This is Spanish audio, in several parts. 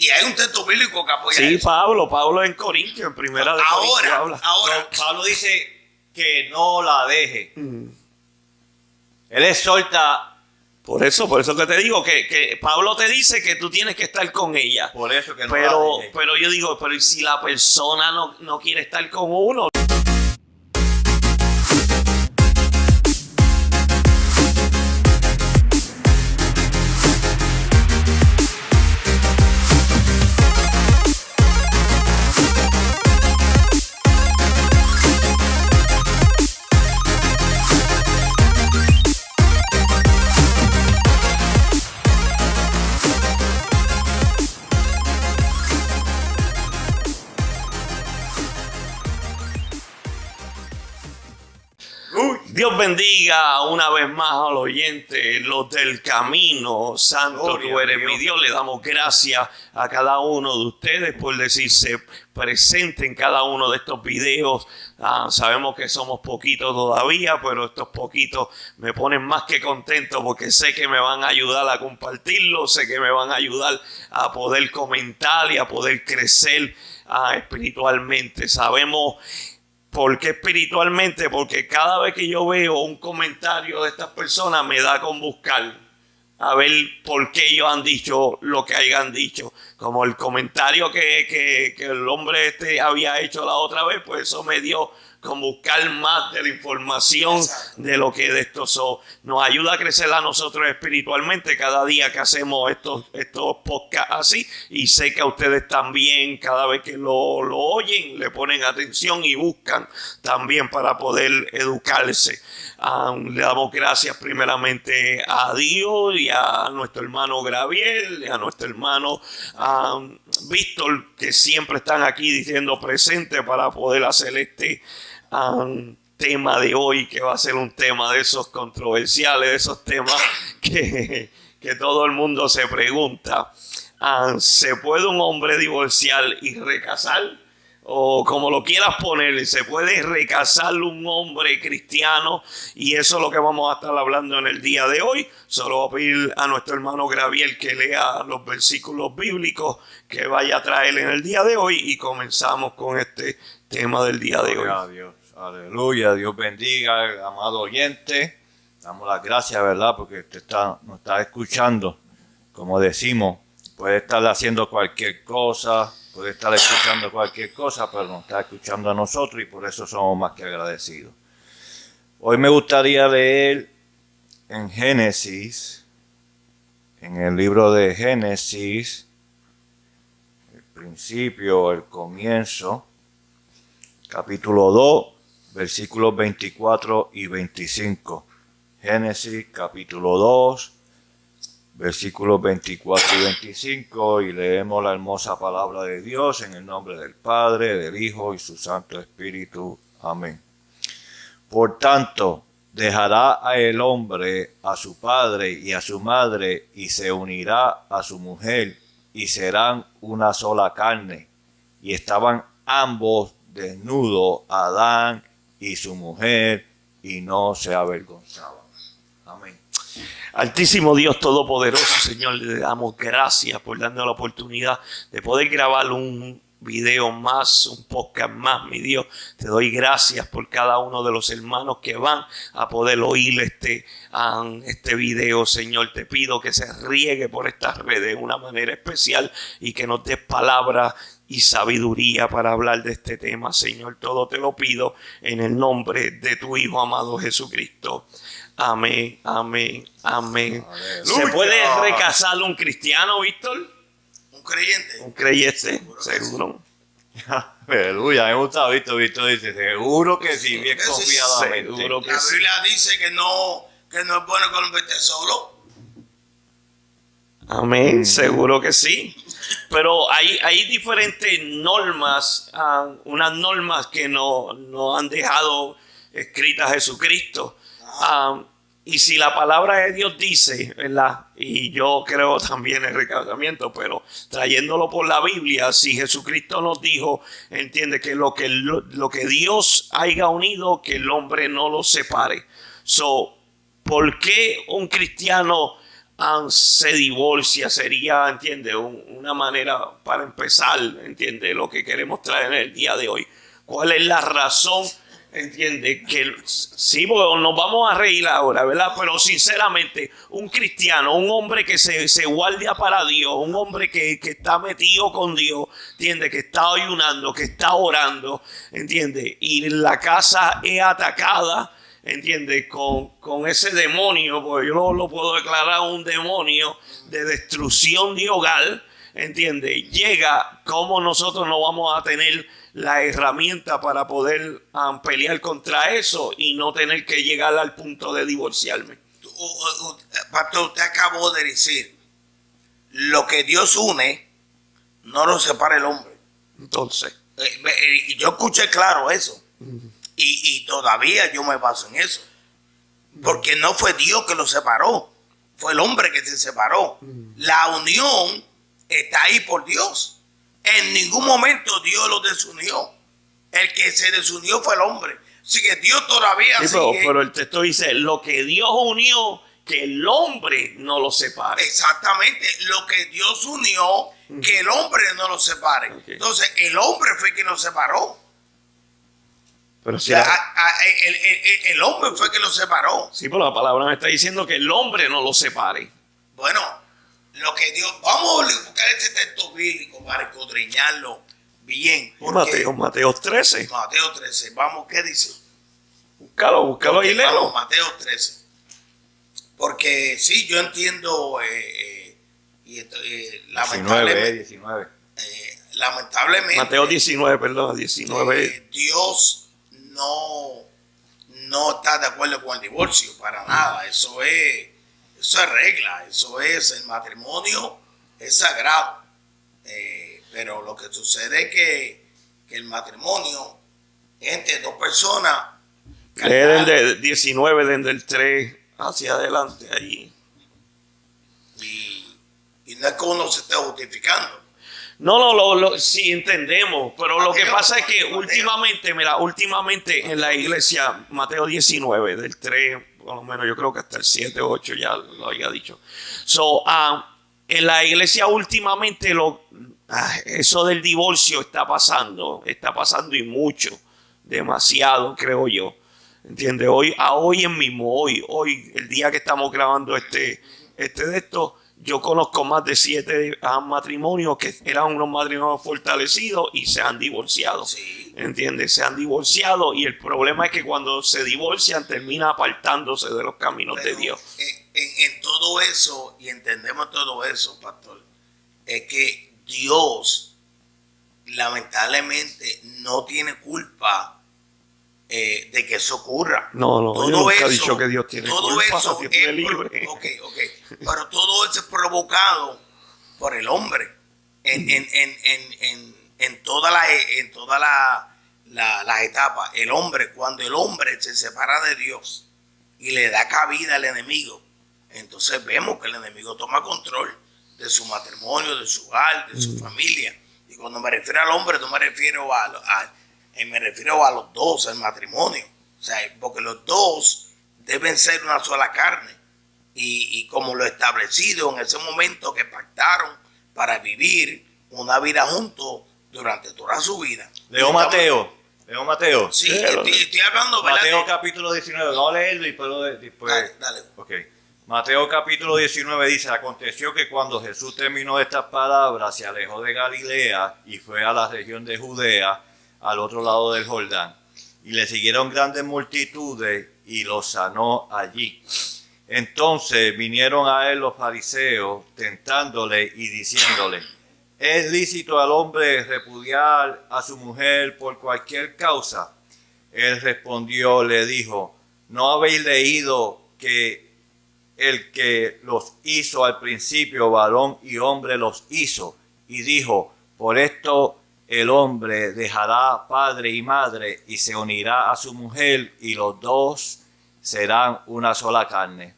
Y hay un texto bíblico que apoya Sí, eso. Pablo en Corintios, en primera de Corintios habla. Ahora, No, Pablo dice que no la deje. Él exhorta. Por eso que te digo que Pablo te dice que tú tienes que estar con ella. Por eso que no Pero, la deje. pero yo digo, pero ¿y si la persona no quiere estar con uno? Dios bendiga una vez más al oyente, los del camino. Santo, tú eres mi Dios. Le damos gracias a cada uno de ustedes por decirse presente en cada uno de estos videos. Sabemos que somos poquitos todavía, pero estos poquitos me ponen más que contento porque sé que me van a ayudar a compartirlo, sé que me van a ayudar a poder comentar y a poder crecer espiritualmente. Sabemos. ¿Por qué espiritualmente? Porque cada vez que yo veo un comentario de estas personas me da con buscar a ver por qué ellos han dicho lo que hayan dicho. Como el comentario que el hombre había hecho la otra vez, pues eso me dio con buscar más de la información de lo que de esto nos ayuda a crecer a nosotros espiritualmente cada día que hacemos estos podcasts así, y sé que a ustedes también cada vez que lo oyen le ponen atención y buscan también para poder educarse. Le damos gracias primeramente a Dios y a nuestro hermano Gabriel y a nuestro hermano Víctor, que siempre están aquí diciendo presente para poder hacer este tema de hoy, que va a ser un tema de esos controversiales, de esos temas que todo el mundo se pregunta. ¿Se puede un hombre divorciar y recasar? O como lo quieras poner, se puede recasar un hombre cristiano, y eso es lo que vamos a estar hablando en el día de hoy. Solo voy a pedir a nuestro hermano Gabriel que lea los versículos bíblicos que vaya a traer en el día de hoy, y comenzamos con este tema del día de hoy. Gloria a Dios. Aleluya, Dios bendiga, amado oyente. Damos las gracias, ¿verdad? Porque usted nos está escuchando. Como decimos, puede estar haciendo cualquier cosa, puede estar escuchando cualquier cosa, pero nos está escuchando a nosotros y por eso somos más que agradecidos. Hoy me gustaría leer en Génesis, en el libro de Génesis, el principio, el comienzo, capítulo 2, versículos 24 y 25. Génesis, capítulo 2, versículos 24 y 25, y leemos la hermosa palabra de Dios en el nombre del Padre, del Hijo y su Santo Espíritu. Amén. Por tanto, dejará el hombre a su padre y a su madre, y se unirá a su mujer, y serán una sola carne. Y estaban ambos desnudos, Adán y su mujer, y no se avergonzaban. Amén. Altísimo Dios Todopoderoso, Señor, le damos gracias por darnos la oportunidad de poder grabar un video más, un podcast más, mi Dios. Te doy gracias por cada uno de los hermanos que van a poder oír este video, Señor. Te pido que se riegue por estas redes de una manera especial y que nos des palabra y sabiduría para hablar de este tema, Señor. Todo te lo pido en el nombre de tu Hijo amado Jesucristo. Amén, amén, amén. Aleluya. ¿Se puede recasar un cristiano, Víctor? un creyente. Un creyente, seguro. Aleluya, me gusta Víctor dice, seguro que sí, bien Sí, confiadamente. seguro que La sí. Biblia dice que no es bueno que el hombre esté solo. Amén, seguro que sí. Pero hay diferentes normas, unas normas que no han dejado escrita Jesucristo. Y si la palabra de Dios dice, ¿verdad? Y yo creo también en el recasamiento, pero trayéndolo por la Biblia, si Jesucristo nos dijo, entiende que lo que Dios haya unido, que el hombre no lo separe. ¿Por qué un cristiano se divorcia, sería, ¿entiende? Una manera para empezar, ¿entiende? Lo que queremos traer en el día de hoy. ¿Cuál es la razón? ¿Entiende? Que sí, bueno, nos vamos a reír ahora, ¿verdad? Pero sinceramente, un cristiano, un hombre que se guardia para Dios, un hombre que está metido con Dios, ¿entiende? Que está ayunando, que está orando, ¿entiende? Y la casa es atacada, ¿entiende? Con ese demonio, porque yo no lo puedo declarar un demonio de destrucción de hogar, ¿entiende? Llega, ¿cómo nosotros no vamos a tener la herramienta para poder pelear contra eso y no tener que llegar al punto de divorciarme? Pastor, usted acabó de decir, lo que Dios une, no lo separa el hombre. Entonces, Y yo escuché claro eso. Y todavía yo me baso en eso. Porque no fue Dios que lo separó, fue el hombre que se separó. La unión está ahí por Dios. En ningún momento Dios lo desunió. El que se desunió fue el hombre. Así que Dios todavía sí, sigue. pero el texto dice, lo que Dios unió, que el hombre no lo separe. Exactamente, lo que Dios unió, que el hombre no lo separe. Okay. Entonces, el hombre fue quien lo separó. Pero O si sea, el hombre fue quien lo separó. sí, pero la palabra me está diciendo que el hombre no lo separe. Bueno, lo que Dios... Vamos a buscar ese texto bíblico para escudriñarlo bien. Porque Mateo 13. Mateo 13, vamos, ¿qué dice? Búscalo Porque, y léelo. vamos, Mateo 13. Porque sí, yo entiendo... lamentablemente, 19. lamentablemente... Mateo 19, perdón, 19. Dios no está de acuerdo con el divorcio, para nada. Eso es regla, eso es el matrimonio, es sagrado. Pero lo que sucede es que el matrimonio entre dos personas. Lee desde el 19, desde el 3 hacia adelante allí. Y no es que uno se esté justificando. No, sí entendemos, pero lo que Mateo, pasa es que Mateo. últimamente en la iglesia, Mateo 19, del 3, por lo menos yo creo que hasta el 7 o 8 ya lo había dicho. En la iglesia últimamente eso del divorcio está pasando y mucho, demasiado creo yo. ¿Entiendes? Hoy en mismo, hoy, el día que estamos grabando de esto, yo conozco más de 7 matrimonios que eran unos matrimonios fortalecidos y se han divorciado. Sí. ¿Entiendes? Se han divorciado y el problema es que cuando se divorcian termina apartándose de los caminos Pero de Dios. En todo eso, y entendemos todo eso, pastor, es que Dios lamentablemente no tiene culpa de que eso ocurra. No, todo yo nunca eso, he dicho que Dios tiene todo culpa, eso Dios es libre. Ok. Pero todo eso es provocado por el hombre en todas las etapas. El hombre, cuando el hombre se separa de Dios y le da cabida al enemigo, entonces vemos que el enemigo toma control de su matrimonio, de su hogar, de su familia. Y cuando me refiero al hombre, no me refiero me refiero a los dos, al matrimonio. O sea, porque los dos deben ser una sola carne. Y como lo establecido en ese momento que pactaron para vivir una vida juntos durante toda su vida. Leo Mateo. Sí, estoy hablando, ¿verdad? Mateo capítulo 19. Vamos a leerlo y después. Dale. Ok. Mateo capítulo 19 dice: aconteció que cuando Jesús terminó estas palabras, se alejó de Galilea y fue a la región de Judea, al otro lado del Jordán. Y le siguieron grandes multitudes y los sanó allí. Entonces vinieron a él los fariseos, tentándole y diciéndole: ¿es lícito al hombre repudiar a su mujer por cualquier causa? Él respondió, le dijo: ¿no habéis leído que el que los hizo al principio, varón y hombre los hizo? Y dijo: por esto el hombre dejará padre y madre y se unirá a su mujer y los dos serán una sola carne.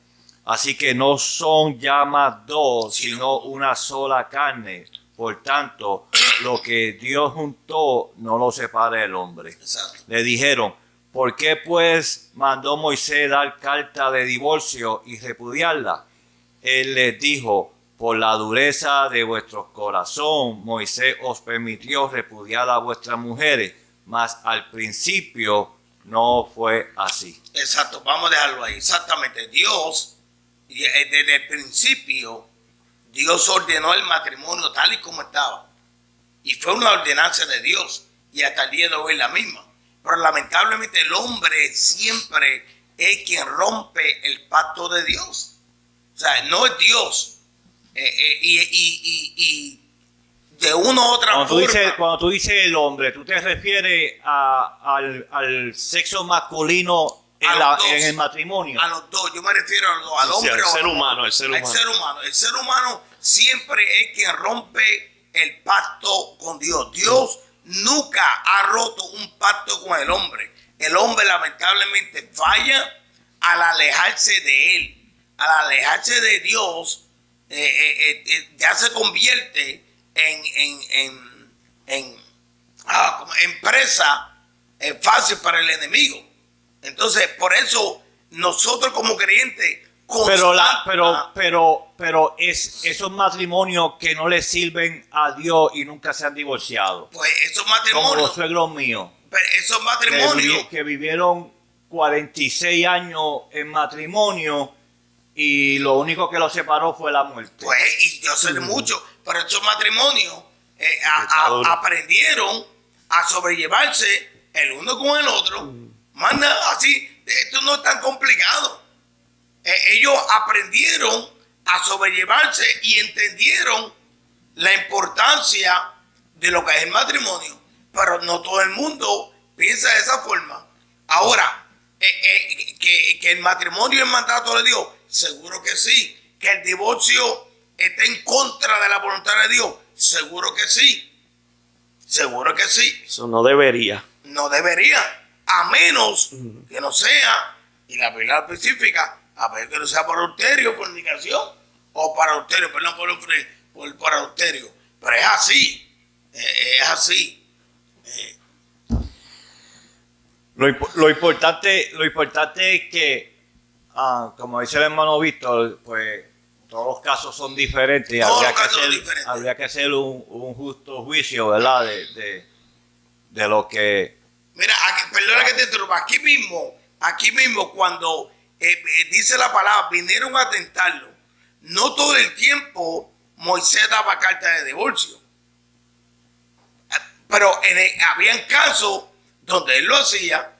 Así que no son ya más dos, sino una sola carne. Por tanto, lo que Dios juntó no lo separe el hombre. Exacto. Le dijeron: ¿por qué pues mandó Moisés dar carta de divorcio y repudiarla? Él les dijo: por la dureza de vuestro corazón, Moisés os permitió repudiar a vuestras mujeres, mas al principio no fue así. Exacto, vamos a dejarlo ahí. Exactamente, Dios, desde el principio, Dios ordenó el matrimonio tal y como estaba. Y fue una ordenanza de Dios, y hasta el día de hoy es la misma. Pero lamentablemente el hombre siempre es quien rompe el pacto de Dios. O sea, no es Dios. Y de una u otra forma. Cuando tú dices el hombre, ¿tú te refieres al sexo masculino en el matrimonio? A los dos, yo me refiero a los dos, al hombre al o ser al humano, el ser humano. El ser humano siempre es quien rompe el pacto con Dios. Dios nunca ha roto un pacto con el hombre. El hombre lamentablemente falla al alejarse de él, al alejarse de Dios. Ya se convierte en presa fácil para el enemigo. Entonces, por eso nosotros como creyentes pero esos matrimonios que no le sirven a Dios y nunca se han divorciado, pues esos matrimonios, como los suegros míos, esos matrimonios que vivieron 46 años en matrimonio y lo único que los separó fue la muerte. Pues, y yo sé de mucho, pero esos matrimonios aprendieron a sobrellevarse el uno con el otro. Manda así, esto no es tan complicado. Ellos aprendieron a sobrellevarse y entendieron la importancia de lo que es el matrimonio, pero no todo el mundo piensa de esa forma. Ahora, que el matrimonio es mandato de Dios, seguro que sí. Que el divorcio está en contra de la voluntad de Dios, seguro que sí. Seguro que sí. Eso no debería. No debería, a menos que no sea, y la Biblia específica, a ver que no sea por adulterio, fornicación, o para adulterio, perdón, por adulterio. Pero es así, es así. Lo importante es que, como dice el hermano Víctor, pues todos los casos son diferentes y habría que hacer un justo juicio, ¿verdad? De lo que... Mira, perdona que te interrumpa, aquí mismo cuando dice la palabra, vinieron a tentarlo, no todo el tiempo Moisés daba carta de divorcio, pero habían casos donde él lo hacía,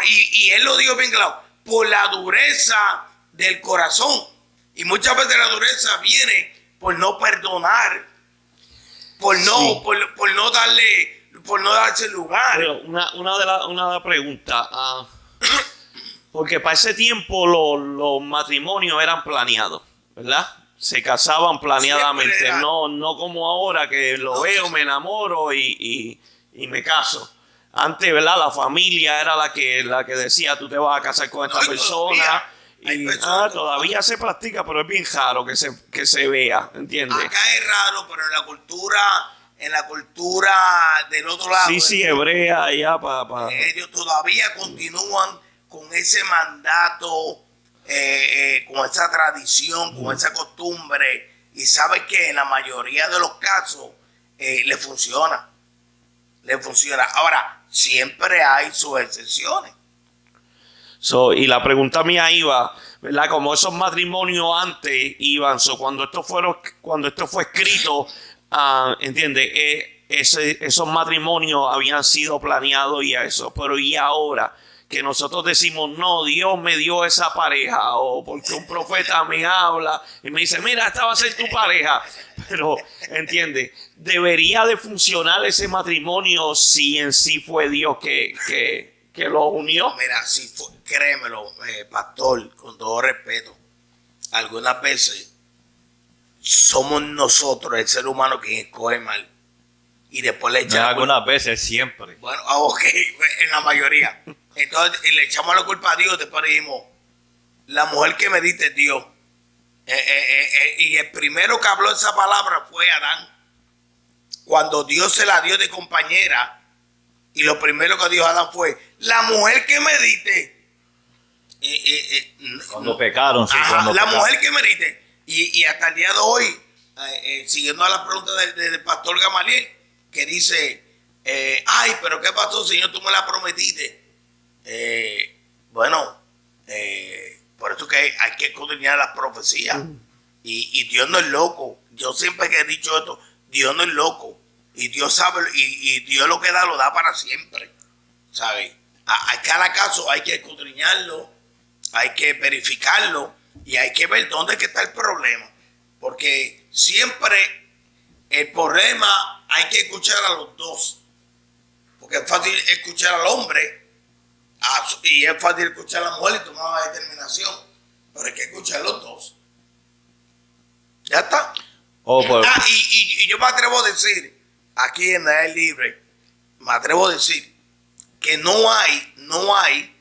y él lo dijo bien claro, por la dureza del corazón. Y muchas veces la dureza viene por no perdonar, por no darse lugar. Pero una de las preguntas, porque para ese tiempo los matrimonios eran planeados, ¿verdad? Se casaban planeadamente, no como ahora que veo, me enamoro y me caso. Antes, ¿verdad? La familia era la que decía, tú te vas a casar con esta persona. Todavía se practica, pero es bien raro que se vea, ¿entiendes? Acá es raro, pero en la cultura del otro lado. Sí, hebrea, allá ellos todavía continúan con ese mandato, con esa tradición, con esa costumbre. Y sabes que en la mayoría de los casos le funciona. Ahora, siempre hay sus excepciones. Y la pregunta mía iba, ¿verdad? Como esos matrimonios antes iban, cuando esto fue escrito, ¿entiendes? Esos matrimonios habían sido planeados y eso, pero y ahora que nosotros decimos, no, Dios me dio esa pareja, o porque un profeta me habla y me dice, mira, esta va a ser tu pareja, pero, ¿entiendes? Debería de funcionar ese matrimonio si en sí fue Dios que lo unió. Mira, créemelo, pastor, con todo respeto, algunas veces somos nosotros, el ser humano, quien escoge mal. Y después le echamos. Algunas veces, siempre. Bueno, ok, en la mayoría. Entonces le echamos la culpa a Dios, después dijimos, la mujer que me diste es Dios. Y el primero que habló esa palabra fue Adán. Cuando Dios se la dio de compañera, y lo primero que dijo Adán fue, la mujer que me diste. Cuando pecaron, sí. Mujer que me diste. Y hasta el día de hoy, siguiendo a la pregunta del pastor Gamaliel, que dice, ay, pero ¿qué pasó, Señor? Tú me la prometiste. Bueno, por eso que hay que escudriñar las profecías. Y Dios no es loco. Yo siempre que he dicho esto, Dios no es loco. Y Dios sabe, y Dios lo que da, lo da para siempre. ¿Sabes? A cada caso hay que escudriñarlo, hay que verificarlo y hay que ver dónde que está el problema. Porque siempre el problema hay que escuchar a los dos. Porque es fácil escuchar al hombre y es fácil escuchar a la mujer y tomar una determinación. Pero hay que escuchar a los dos. Ya está. Y yo me atrevo a decir, aquí en el libre, me atrevo a decir que no hay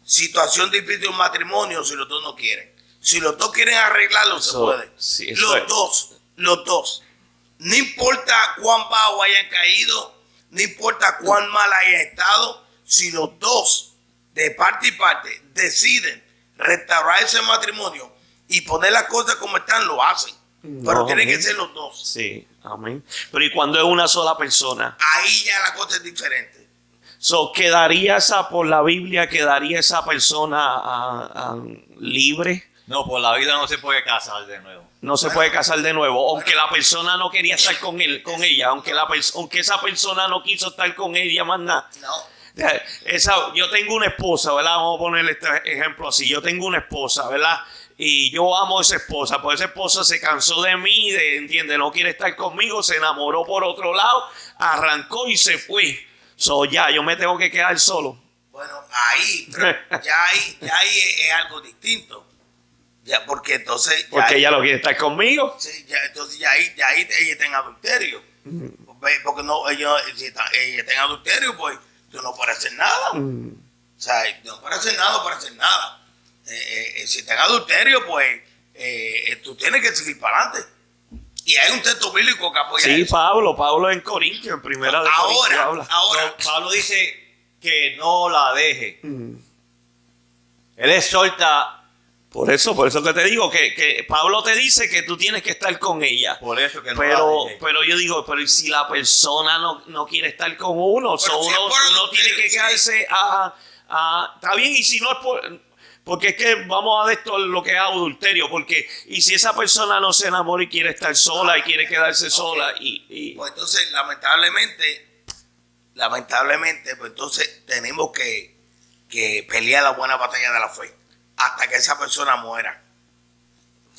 situación difícil en un matrimonio si los dos no quieren. Si los dos quieren arreglarlo, se puede. Sí, los dos. No importa cuán bajo hayan caído, no importa cuán mal hayan estado, si los dos, de parte y parte, deciden restaurar ese matrimonio y poner las cosas como están, lo hacen. Pero tienen que ser los dos. Sí, amén. Pero ¿y cuando es una sola persona? Ahí ya la cosa es diferente. ¿Quedaría por la Biblia, quedaría esa persona libre? No, por la vida no se puede casar de nuevo. No se puede casar de nuevo, aunque la persona no quería estar con ella, aunque esa persona no quiso estar con ella más nada. No. Yo tengo una esposa, ¿verdad? Vamos a ponerle este ejemplo así. Yo tengo una esposa, ¿verdad? Y yo amo a esa esposa, pues esa esposa se cansó de mí, ¿entiendes? No quiere estar conmigo, se enamoró por otro lado, arrancó y se fue. Ya, yo me tengo que quedar solo. Bueno, ya ahí es algo distinto. Ya, porque entonces... Porque ella no quiere estar conmigo. Sí, entonces ya ahí ella está en adulterio. Porque no, si ella está en adulterio, pues tú no puedes hacer nada. O sea, no puedes hacer nada. Si está en adulterio, pues tú tienes que seguir para adelante. Y hay un texto bíblico que apoya sí, eso. Pablo en Corintios, en primera de Corintios habla. Ahora, No, Pablo dice que no la deje. Él exhorta. Por eso que te digo, que Pablo te dice que tú tienes que estar con ella. Por eso que no pero, la deje. pero yo digo, pero si la persona no quiere estar con uno, uno tiene que quedarse está bien, y si no es porque es que vamos a ver esto lo que es adulterio, porque y si esa persona no se enamora y quiere estar sola y quiere quedarse sola pues entonces lamentablemente pues entonces tenemos que pelear la buena batalla de la fe hasta que esa persona muera,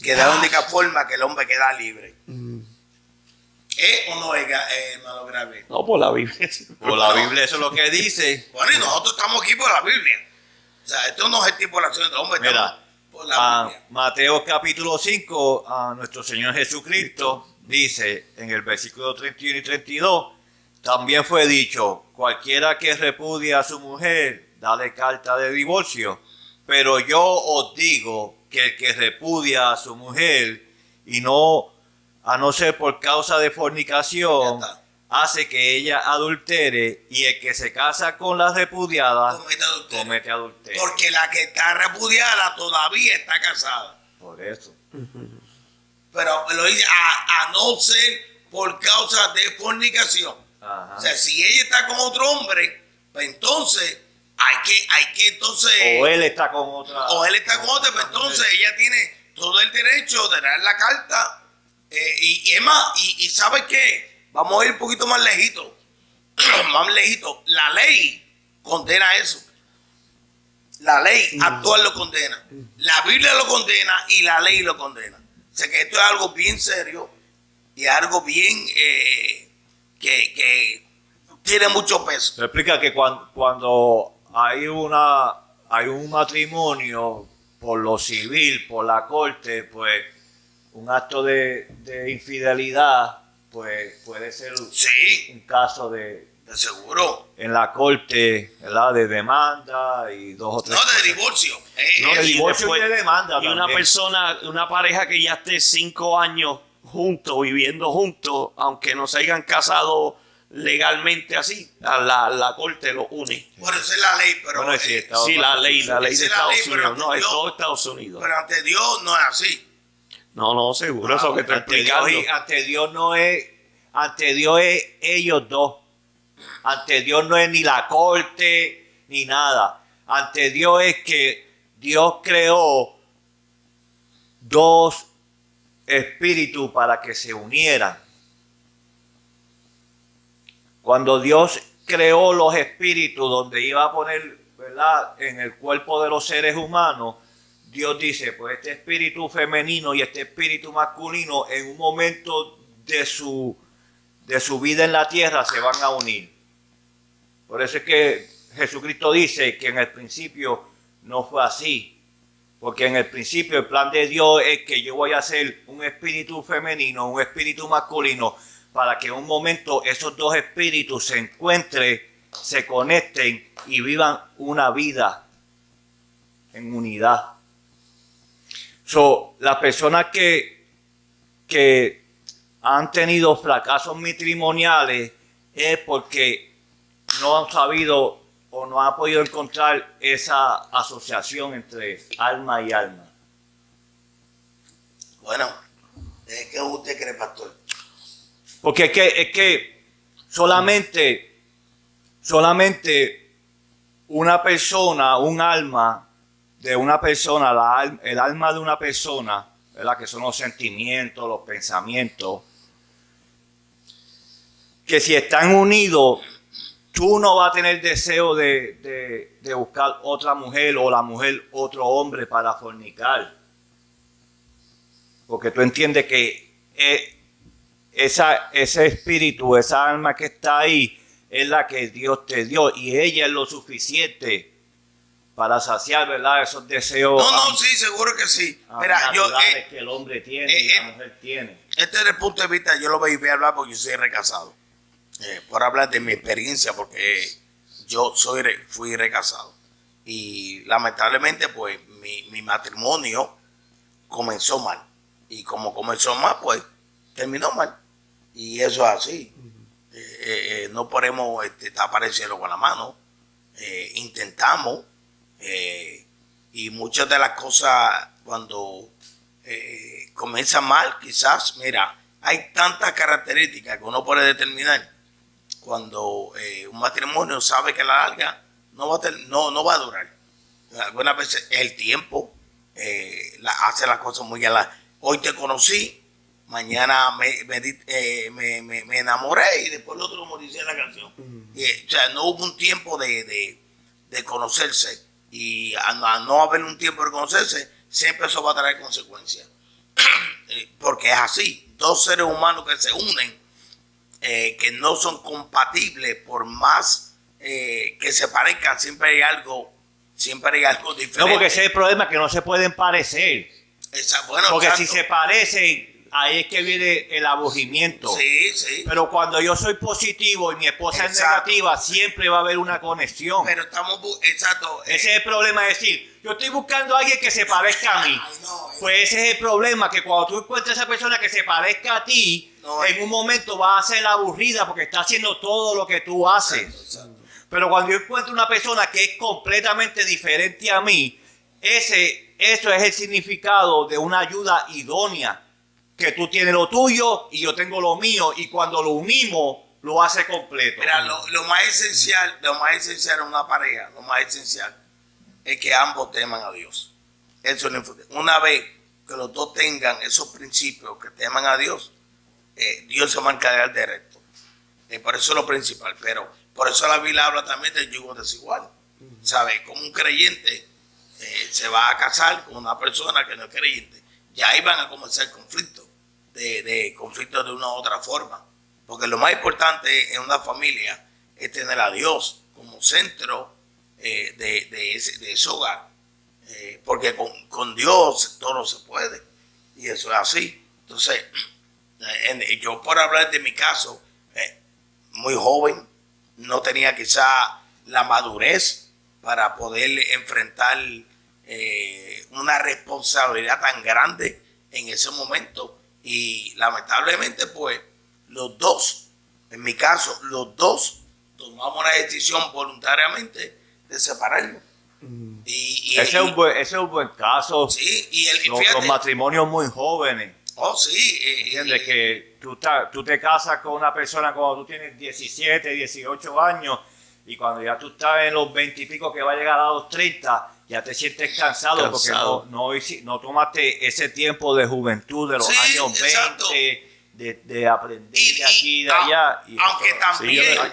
que es la única forma que el hombre queda libre. ¿O no es, hermano Grave? No, por la Biblia. Por la Biblia eso es lo que dice. Bueno, y nosotros estamos aquí por la Biblia. O sea, esto no es tipo de la acción de hombre. Mira, por la Biblia. Mateo capítulo 5, nuestro Señor Jesucristo dice en el versículo 31 y 32, también fue dicho, cualquiera que repudia a su mujer, dale carta de divorcio. Pero yo os digo que el que repudia a su mujer a no ser por causa de fornicación, hace que ella adultere, y el que se casa con la repudiada comete adulterio. Porque la que está repudiada todavía está casada. Por eso. Pero lo dice a no ser por causa de fornicación. Ajá. O sea, si ella está con otro hombre, pues entonces hay que entonces... O él está con otra. Pues entonces ella tiene todo el derecho de dar la carta. Y es más, y ¿sabes qué? Vamos a ir un poquito más lejito. Más lejito. La ley condena eso. La ley actual lo condena. La Biblia lo condena y la ley lo condena. O sea que esto es algo bien serio y algo bien que tiene mucho peso. Se explica que cuando hay un matrimonio por lo civil, por la corte, pues un acto de infidelidad, pues puede ser un caso de seguro en la corte, ¿verdad? De demanda y 2 o 3 no, cosas. de divorcio. De divorcio y de demanda y una pareja que ya esté 5 años juntos, viviendo juntos, aunque no se hayan casado legalmente así, la corte lo une. Bueno, esa es la ley, pero... Bueno, sí, la ley de Estados Unidos. No, es Dios, todo Estados Unidos. Pero ante Dios no es así. No, seguro, eso que estoy explicando. Ante Dios es ellos dos. Ante Dios no es ni la corte ni nada. Ante Dios es que Dios creó dos espíritus para que se unieran. Cuando Dios creó los espíritus donde iba a poner, ¿verdad?, en el cuerpo de los seres humanos, Dios dice, pues este espíritu femenino y este espíritu masculino en un momento de su vida en la tierra se van a unir. Por eso es que Jesucristo dice que en el principio no fue así. Porque en el principio el plan de Dios es que yo voy a hacer un espíritu femenino, un espíritu masculino, para que en un momento esos dos espíritus se encuentren, se conecten y vivan una vida en unidad. Las personas que han tenido fracasos matrimoniales es porque no han sabido o no han podido encontrar esa asociación entre alma y alma. Bueno, ¿qué usted cree, pastor? Porque es que solamente una persona, un alma de una persona, el alma de una persona, ¿verdad?, que son los sentimientos, los pensamientos, que si están unidos, tú no vas a tener deseo de buscar otra mujer o la mujer otro hombre para fornicar. Porque tú entiendes que ese espíritu, esa alma que está ahí, es la que Dios te dio. Y ella es lo suficiente para saciar, ¿verdad?, esos deseos. No, sí, seguro que sí. Mira, que el hombre tiene y la mujer tiene. Este es el punto de vista, yo lo voy a hablar porque yo soy recasado. Por hablar de mi experiencia, porque yo fui recasado. Y lamentablemente, pues, mi matrimonio comenzó mal. Y como comenzó mal, pues, terminó mal. Y eso es así. No podemos tapar el cielo con la mano. Intentamos. Y muchas de las cosas, cuando comienzan mal, quizás, mira, hay tantas características que uno puede determinar. Cuando un matrimonio sabe que a la larga no va a durar. Algunas veces es el tiempo, hace las cosas muy a hoy te conocí, mañana me enamoré y después lo otro, como dice la canción. O sea, no hubo un tiempo de conocerse, y a no haber un tiempo de conocerse, siempre eso va a traer consecuencias. Porque es así, dos seres humanos que se unen, que no son compatibles, por más que se parezcan, siempre hay algo diferente. No, porque ese es el problema, que no se pueden parecer. Porque exacto. si se parecen, ahí es que viene el aburrimiento. Sí. Pero cuando yo soy positivo y mi esposa es negativa, siempre va a haber una conexión. Pero exacto. Ese es el problema, es decir, yo estoy buscando a alguien que se parezca a mí. Pues ese es el problema, que cuando tú encuentres a esa persona que se parezca a ti, en un momento va a ser aburrida porque está haciendo todo lo que tú haces. Exacto. Pero cuando yo encuentro una persona que es completamente diferente a mí, eso es el significado de una ayuda idónea. Que tú tienes lo tuyo y yo tengo lo mío, y cuando lo unimos, lo hace completo. Mira, lo más esencial en una pareja, lo más esencial es que ambos teman a Dios. Eso es lo importante. Una vez que los dos tengan esos principios, que teman a Dios, Dios se va a encargar de resto. Por eso es lo principal. Pero por eso la Biblia habla también del yugo desigual. ¿Sabes? Como un creyente se va a casar con una persona que no es creyente, ya ahí van a comenzar conflictos, conflictos de una u otra forma. Porque lo más importante en una familia es tener a Dios como centro de ese hogar. Porque con Dios todo se puede. Y eso es así. Entonces, yo, por hablar de mi caso, muy joven, no tenía quizá la madurez para poder enfrentar una responsabilidad tan grande en ese momento. Y lamentablemente, pues, los dos, en mi caso, los dos tomamos la decisión voluntariamente de separarnos. Ese es un buen caso. Sí, y Los matrimonios muy jóvenes. Oh, sí. ¿Entiendes? Que tú te casas con una persona cuando tú tienes 17, 18 años y cuando ya tú estás en los 20 y pico que va a llegar a los 30, ya te sientes cansado. Porque no tomaste ese tiempo de juventud de los años 20, de aprender de aquí y de allá.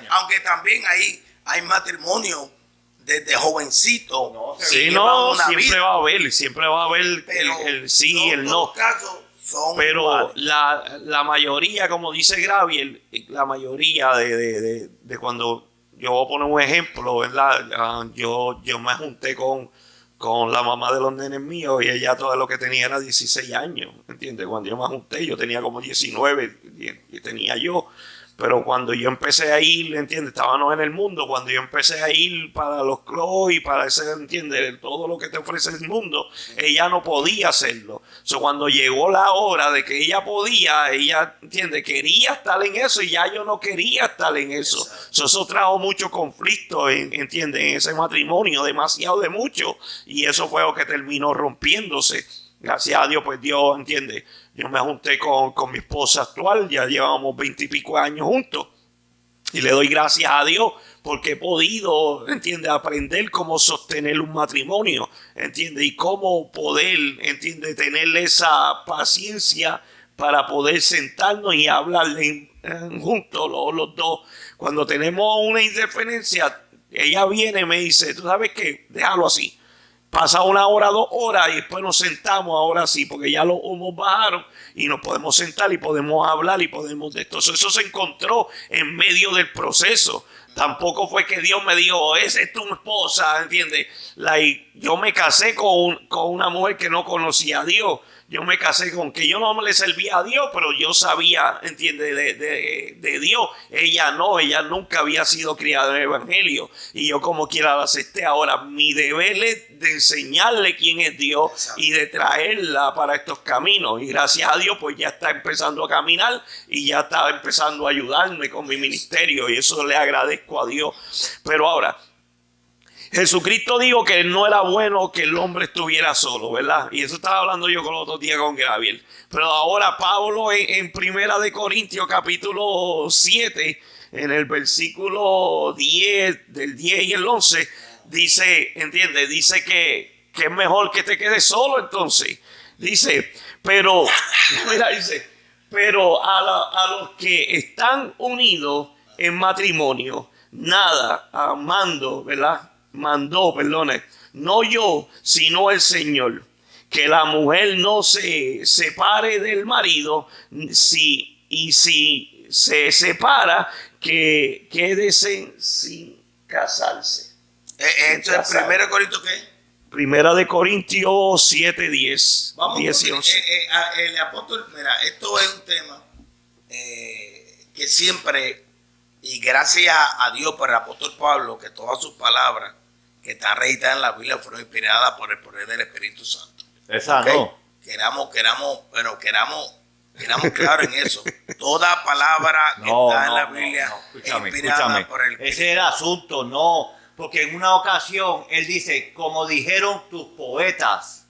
Aunque también hay matrimonio desde jovencito. Siempre va a haber el sí y el no. Pero la mayoría, como dice Gabriel, la mayoría de cuando yo voy a poner un ejemplo, ¿verdad? Yo me junté con la mamá de los nenes míos y ella todo lo que tenía era 16 años, ¿entiendes? Cuando yo me junté yo tenía como 19 y tenía yo. Pero cuando yo empecé a ir, ¿entiendes? Estábamos en el mundo. Cuando yo empecé a ir para los clubs y para ese, ¿entiendes? Todo lo que te ofrece el mundo, ella no podía hacerlo. Cuando llegó la hora de que ella podía, ella, ¿entiendes? Quería estar en eso y ya yo no quería estar en eso. Eso trajo mucho conflicto, ¿entiendes? En ese matrimonio, demasiado de mucho. Y eso fue lo que terminó rompiéndose. Gracias a Dios, pues Dios, ¿entiendes? Yo me junté con mi esposa actual, ya llevamos 20 y pico años juntos. Y le doy gracias a Dios porque he podido, ¿entiendes? Aprender cómo sostener un matrimonio, ¿entiendes? Y cómo poder, ¿entiendes? Tener esa paciencia para poder sentarnos y hablar juntos los dos. Cuando tenemos una indiferencia, ella viene y me dice, ¿tú sabes qué? Déjalo así. Pasa 1 hora, 2 horas y después nos sentamos ahora sí, porque ya los humos bajaron y nos podemos sentar y podemos hablar y podemos de esto. Eso se encontró en medio del proceso. Tampoco fue que Dios me dijo, esa es tu esposa, ¿entiendes? Yo me casé con una mujer que no conocía a Dios. Yo me casé con que yo no le servía a Dios, pero yo sabía, ¿entiendes? De Dios. Ella nunca había sido criada en el Evangelio. Y yo como quiera la acepté. Ahora, mi deber es de enseñarle quién es Dios. Exacto. Y de traerla para estos caminos. Y gracias a Dios, pues ya está empezando a caminar y ya está empezando a ayudarme con mi ministerio. Y eso le agradezco a Dios. Pero ahora, Jesucristo dijo que no era bueno que el hombre estuviera solo, ¿verdad? Y eso estaba hablando yo con el otro día con Gabriel. Pero ahora Pablo en Primera de Corintios capítulo 7, en el versículo 10, del 10 y el 11, dice, ¿entiendes? Dice que es mejor que te quedes solo entonces. Dice, pero a los que están unidos en matrimonio, nada, mandó, no yo, sino el Señor, que la mujer no se separe del marido, si se separa, que quédese sin casarse. ¿Esto es 1 Corintios qué? Primera de Corintios 7, 10. Vamos, 10 y 11. El apóstol, mira, esto es un tema que siempre, y gracias a Dios por el apóstol Pablo, que todas sus palabras que están registradas en la Biblia fueron inspiradas por el poder del Espíritu Santo. Exacto. Queramos claro en eso. Toda palabra que está en la Biblia es inspirada por el Espíritu. Ese era el asunto, no. Porque en una ocasión él dice, como dijeron tus poetas.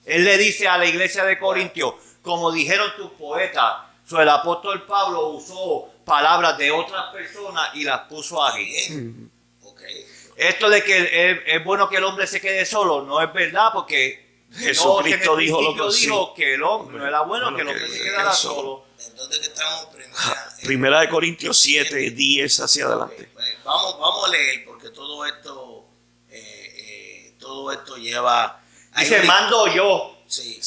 Él le dice a la iglesia de Corintios, como dijeron tus poetas. El apóstol Pablo usó palabras de otras personas y las puso aquí. Esto de que es bueno que el hombre se quede solo no es verdad, porque Jesucristo dijo que el hombre no era bueno que el hombre se quedara solo. Entonces que estamos Primera de Corintios 7, 10 hacia adelante. Vamos a leer, porque todo esto lleva. Dice, mando yo. Sí,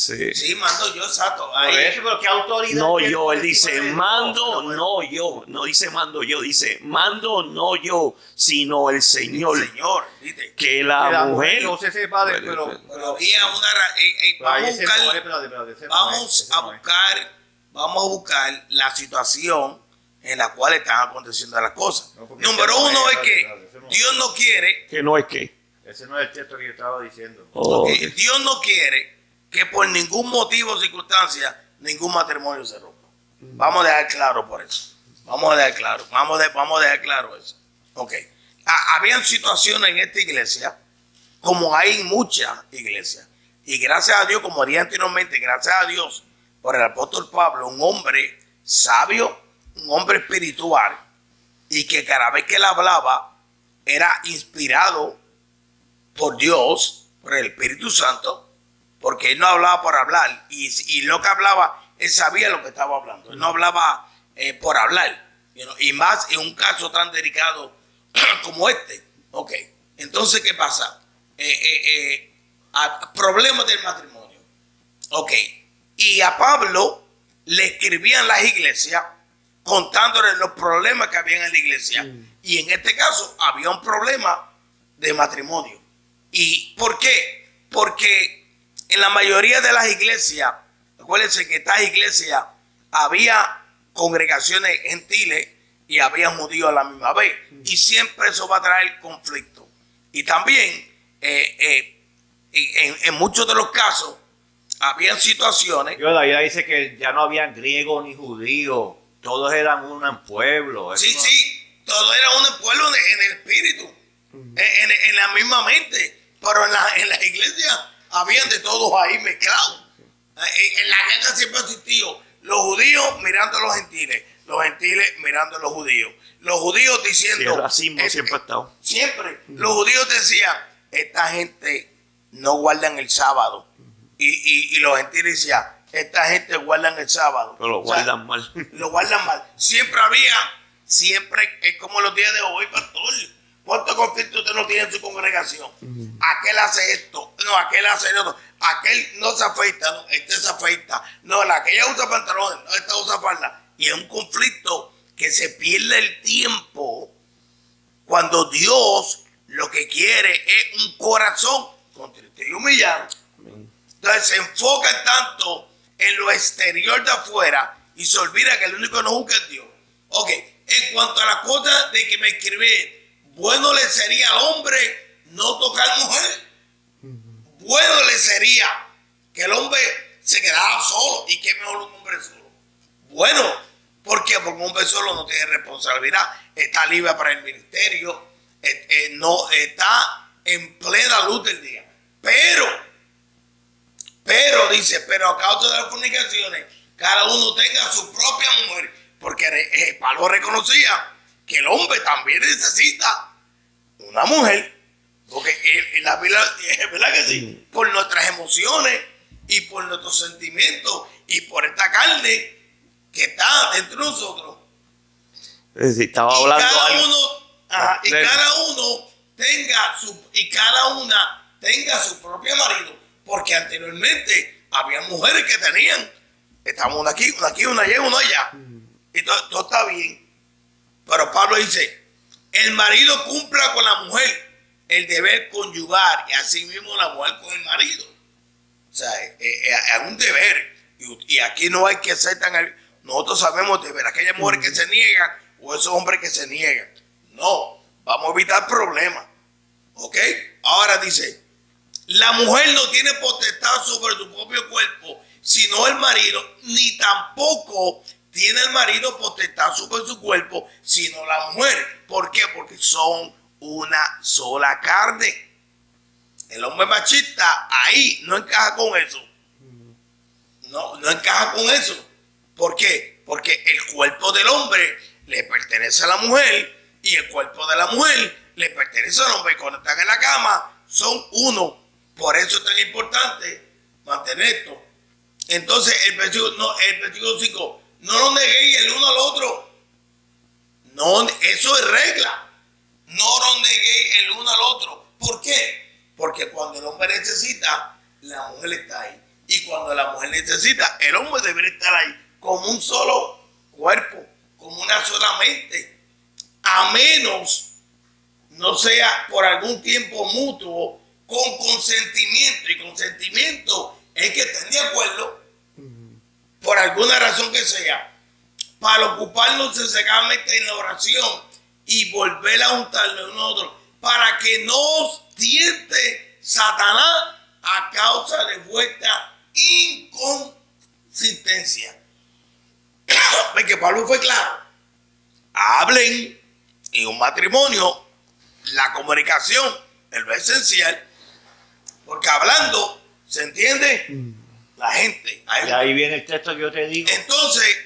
mando yo, exacto. Pero ¿qué autoridad? No yo, él dice mando, no yo. No dice mando yo, dice mando no yo, sino el Señor. El Señor, ¿viste? Que la mujer no se separe, pero vamos a buscar la situación en la cual están aconteciendo las cosas. Número uno es que Dios no quiere. Que no es que. Ese no es el texto que yo estaba diciendo. Dios no quiere que por ningún motivo o circunstancia ningún matrimonio se rompa. Vamos a dejar claro por eso. Vamos a dejar claro eso. Ok. Habían situaciones en esta iglesia como hay muchas iglesias. Y gracias a Dios, como dije anteriormente, gracias a Dios por el apóstol Pablo, un hombre sabio, un hombre espiritual, y que cada vez que él hablaba era inspirado por Dios, por el Espíritu Santo, porque él no hablaba por hablar, y lo que hablaba, él sabía lo que estaba hablando. Él no hablaba por hablar, y más en un caso tan delicado como este. Ok, entonces, ¿qué pasa? Problemas del matrimonio. Ok, y a Pablo le escribían las iglesias contándole los problemas que había en la iglesia. Y en este caso había un problema de matrimonio. ¿Y por qué? Porque en la mayoría de las iglesias, acuérdense que en estas iglesias había congregaciones gentiles y había judíos a la misma vez. Y siempre eso va a traer conflicto. Y también en muchos de los casos había situaciones. La Biblia dice que ya no habían griegos ni judíos, todos eran un pueblo. Sí, sí, todos eran un pueblo en el espíritu, en la misma mente, pero en la iglesia habían de todos ahí mezclados. En la guerra siempre existió los judíos mirando a los gentiles mirando a los judíos diciendo, sí, el racismo siempre ha estado. Siempre, los judíos decían, esta gente no guardan el sábado, y los gentiles decían, esta gente guardan el sábado. Pero lo guardan mal. Lo guardan mal. Siempre es como los días de hoy, pastor. ¿Cuántos conflictos usted no tiene en su congregación? Aquel hace esto, no, aquel hace esto, aquel no se afeita, no, este se afeita, no, aquella usa pantalones, no, esta usa falda. Y es un conflicto que se pierde el tiempo cuando Dios lo que quiere es un corazón contrito y humillado. Entonces se enfocan tanto en lo exterior de afuera y se olvida que el único que nos juzga es Dios. Ok, en cuanto a la cosa de que me escribí, bueno le sería al hombre no tocar mujer. Bueno le sería que el hombre se quedara solo. ¿Y qué mejor un hombre solo? Bueno, ¿por qué? Porque un hombre solo no tiene responsabilidad, está libre para el ministerio, no está en plena luz del día. Pero dice, pero a causa de las fornicaciones, cada uno tenga su propia mujer, porque Pablo reconocía que el hombre también necesita una mujer, porque la Biblia, es verdad que sí, por nuestras emociones y por nuestros sentimientos y por esta carne que está dentro de nosotros. Es decir, estaba hablando cada uno cada una tenga su propio marido, porque anteriormente había mujeres que tenían, estamos una aquí, una allá, uno allá, y todo está bien. Pero Pablo dice, el marido cumpla con la mujer el deber conyugal, y así mismo la mujer con el marido. O sea, es un deber, y aquí no hay que ser tan... Nosotros sabemos de ver aquellas mujeres que se niegan o esos hombres que se niegan. No, vamos a evitar problemas. ¿Ok? Ahora dice, la mujer no tiene potestad sobre su propio cuerpo, sino el marido, ni tampoco tiene el marido potestad sobre su cuerpo, sino la mujer. ¿Por qué? Porque son una sola carne. El hombre machista ahí no encaja con eso. No encaja con eso. ¿Por qué? Porque el cuerpo del hombre le pertenece a la mujer y el cuerpo de la mujer le pertenece al hombre. Cuando están en la cama son uno. Por eso es tan importante mantener esto. Entonces el versículo 5, no lo neguéis el uno al otro. No, eso es regla. No lo neguéis el uno al otro. ¿Por qué? Porque cuando el hombre necesita, la mujer está ahí. Y cuando la mujer necesita, el hombre debería estar ahí. Como un solo cuerpo, como una sola mente, a menos no sea por algún tiempo mutuo con consentimiento, y consentimiento es que estén de acuerdo por alguna razón que sea, para ocuparnos sencillamente en la oración y volver a juntarnos uno a otro, para que no os tiente Satanás a causa de vuestra inconsistencia. Porque Pablo fue claro. Hablen en un matrimonio, la comunicación es lo esencial. Porque hablando, ¿se entiende? La gente. Y ahí viene el texto que yo te digo. Entonces,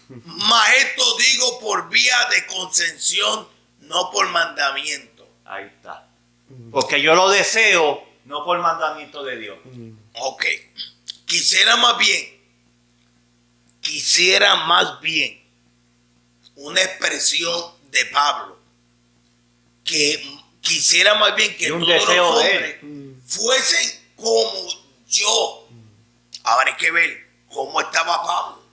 más esto digo por vía de concesión, no por mandamiento. Ahí está. Porque yo lo deseo, no por mandamiento de Dios. Ok. Quisiera más bien una expresión de Pablo, que quisiera más bien que Y un todos los deseo de hombres fuesen como yo. Ahora hay que ver cómo estaba Pablo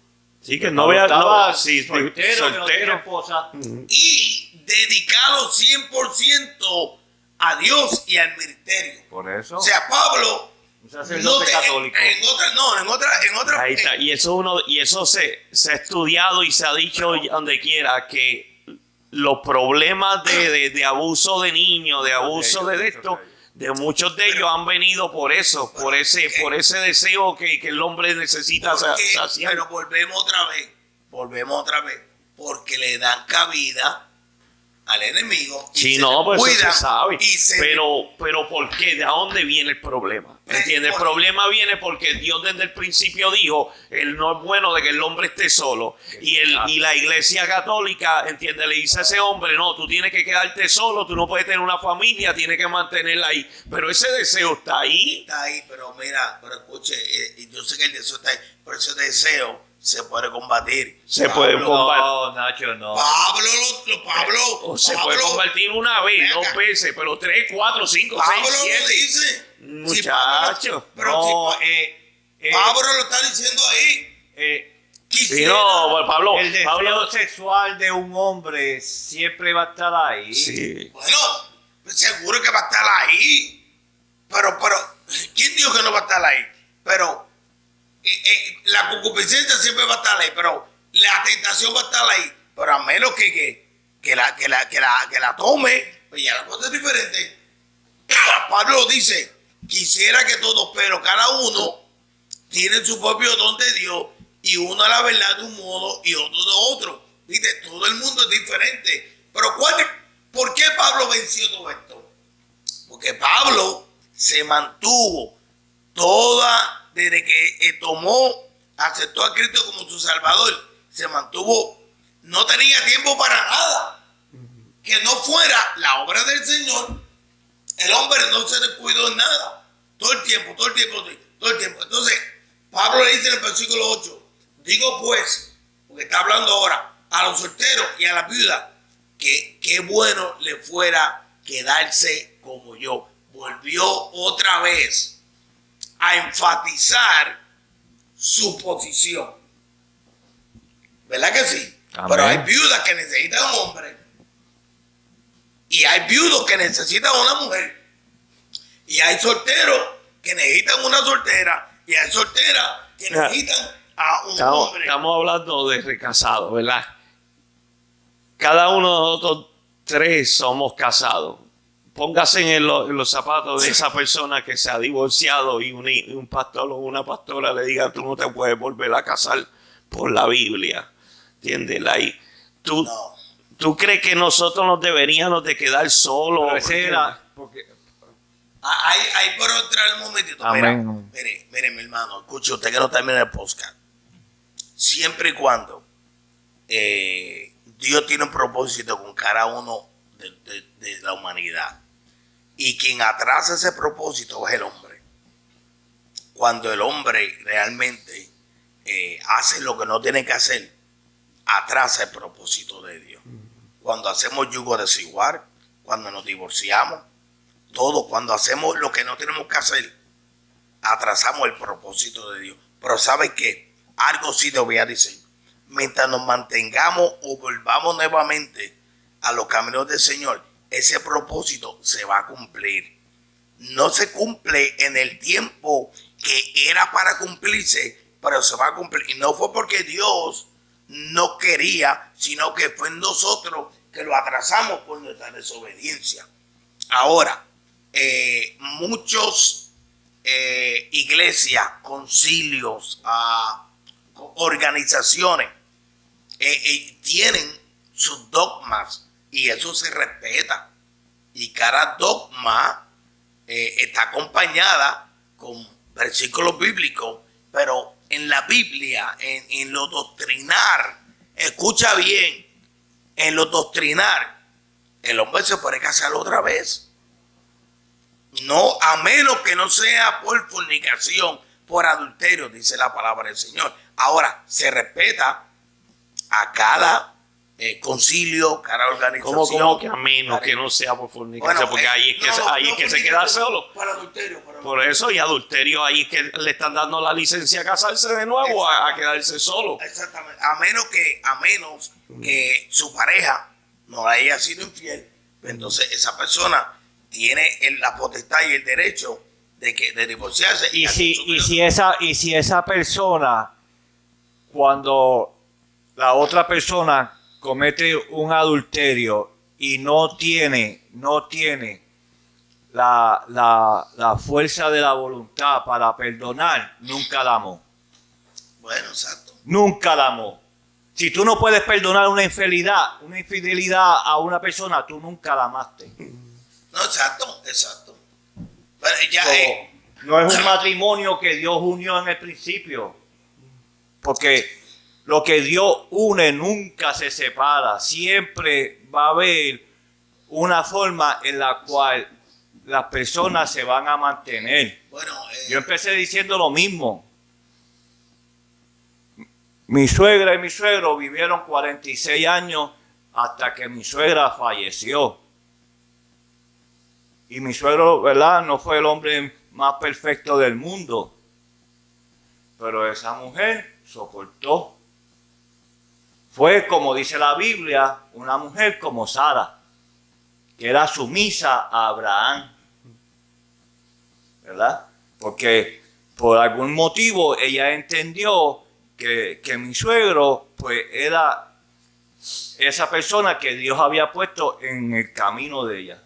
Sí, que no vea, no, sí, soltero, que no tenía soltero. esposa. y dedicado 100% a Dios y al ministerio. Por eso. O sea, Pablo Un sacerdote católico. en otra. Ahí está. Y eso se ha estudiado y se ha dicho donde quiera que los problemas de abuso de niños, de abuso de esto, de muchos de ellos han venido por eso, por ese deseo que el hombre necesita saciar. Pero volvemos otra vez, porque le dan cabida al enemigo. Sí, no, pues eso se cuidan sabe. y se- Pero ¿por qué? ¿De dónde viene el problema? ¿Entiendes? El problema viene porque Dios desde el principio dijo, él no es bueno de que el hombre esté solo. Y la iglesia católica, ¿entiendes? Le dice a ese hombre, no, tú tienes que quedarte solo, tú no puedes tener una familia, tienes que mantenerla ahí. Pero ese deseo está ahí. Está ahí, pero mira, pero escuche, yo sé que el deseo está ahí, pero ese deseo se puede combatir. Se puede combatir. No, Nacho, no. Pablo, O se Pablo, puede convertir una vez, venga. 2 veces, pero 3, 4, 5, Pablo 6, lo 7. dice. Muchacho. Pero No, si Pablo lo está diciendo ahí. Sí, Quisiera. no, Pablo, el deseo Pablo, sexual de un hombre siempre va a estar ahí. sí. Bueno, seguro que va a estar ahí. Pero, ¿quién dijo que no va a estar ahí? Pero la concupiscencia siempre va a estar ahí, pero la tentación va a estar ahí. Pero a menos que la tome, pues ya la cosa es diferente. Pablo dice, quisiera que todos, pero cada uno tiene su propio don de Dios y uno a la verdad de un modo y otro de otro. ¿Viste? Todo el mundo es diferente. Pero ¿por qué Pablo venció todo esto? Porque Pablo se mantuvo desde que aceptó a Cristo como su Salvador, se mantuvo, no tenía tiempo para nada que no fuera la obra del Señor. El hombre no se descuidó en nada, todo el tiempo. Entonces, Pablo le dice en el versículo 8, digo pues, porque está hablando ahora, a los solteros y a las viudas, que qué bueno le fuera quedarse como yo. Volvió otra vez a enfatizar su posición. ¿Verdad que sí? Amén. Pero hay viudas que necesitan un hombre. Y hay viudos que necesitan una mujer. Y hay solteros que necesitan una soltera. Y hay solteras que necesitan a un hombre. Estamos hablando de recasados, ¿verdad? Cada uno de nosotros 3 somos casados. Póngase en los zapatos de esa persona que se ha divorciado y un pastor o una pastora le diga, tú no te puedes volver a casar por la Biblia. ¿Entiendes? No. ¿Tú crees que nosotros nos deberíamos de quedar solos? Pero ese era, porque Ahí por entrar un momentito. Amén. Mire, mi hermano, escuche, usted que no termina el podcast. Siempre y cuando Dios tiene un propósito con cada uno de la humanidad. Y quien atrasa ese propósito es el hombre. Cuando el hombre realmente hace lo que no tiene que hacer, atrasa el propósito de Dios. Cuando hacemos yugo desigual, cuando nos divorciamos, todo, cuando hacemos lo que no tenemos que hacer, atrasamos el propósito de Dios. Pero ¿sabe qué? Algo sí te voy a decir. Mientras nos mantengamos o volvamos nuevamente a los caminos del Señor, ese propósito se va a cumplir. No se cumple en el tiempo que era para cumplirse, pero se va a cumplir. Y no fue porque Dios no quería, sino que fue en nosotros que lo atrasamos por nuestra desobediencia. Ahora, muchos iglesias, concilios, organizaciones tienen sus dogmas y eso se respeta. Y cada dogma está acompañada con versículos bíblicos, pero en la Biblia, en lo doctrinar, escucha bien, en lo doctrinar, el hombre se puede casar otra vez. No, a menos que no sea por fornicación, por adulterio, dice la palabra del Señor. Ahora, se respeta a cada concilio, cada organización. ¿Cómo que a menos que no sea por fornicación? Bueno, porque ahí es que se queda solo. Por adulterio. Por eso, y adulterio, ahí es que le están dando la licencia a casarse de nuevo, a quedarse solo. Exactamente. A menos que su pareja no haya sido infiel, entonces esa persona tiene la potestad y el derecho de divorciarse. Y si esa persona, cuando la otra persona comete un adulterio y no tiene la fuerza de la voluntad para perdonar, nunca la amó. Bueno, exacto. Nunca la amó. Si tú no puedes perdonar una infidelidad a una persona, tú nunca la amaste. No, exacto. Pero ya no es un matrimonio que Dios unió en el principio. Porque lo que Dios une nunca se separa. Siempre va a haber una forma en la cual las personas se van a mantener. Bueno, yo empecé diciendo lo mismo. Mi suegra y mi suegro vivieron 46 años hasta que mi suegra falleció. Y mi suegro, ¿verdad?, no fue el hombre más perfecto del mundo. Pero esa mujer soportó. Fue, como dice la Biblia, una mujer como Sara, que era sumisa a Abraham. ¿Verdad? Porque por algún motivo ella entendió que mi suegro pues era esa persona que Dios había puesto en el camino de ella.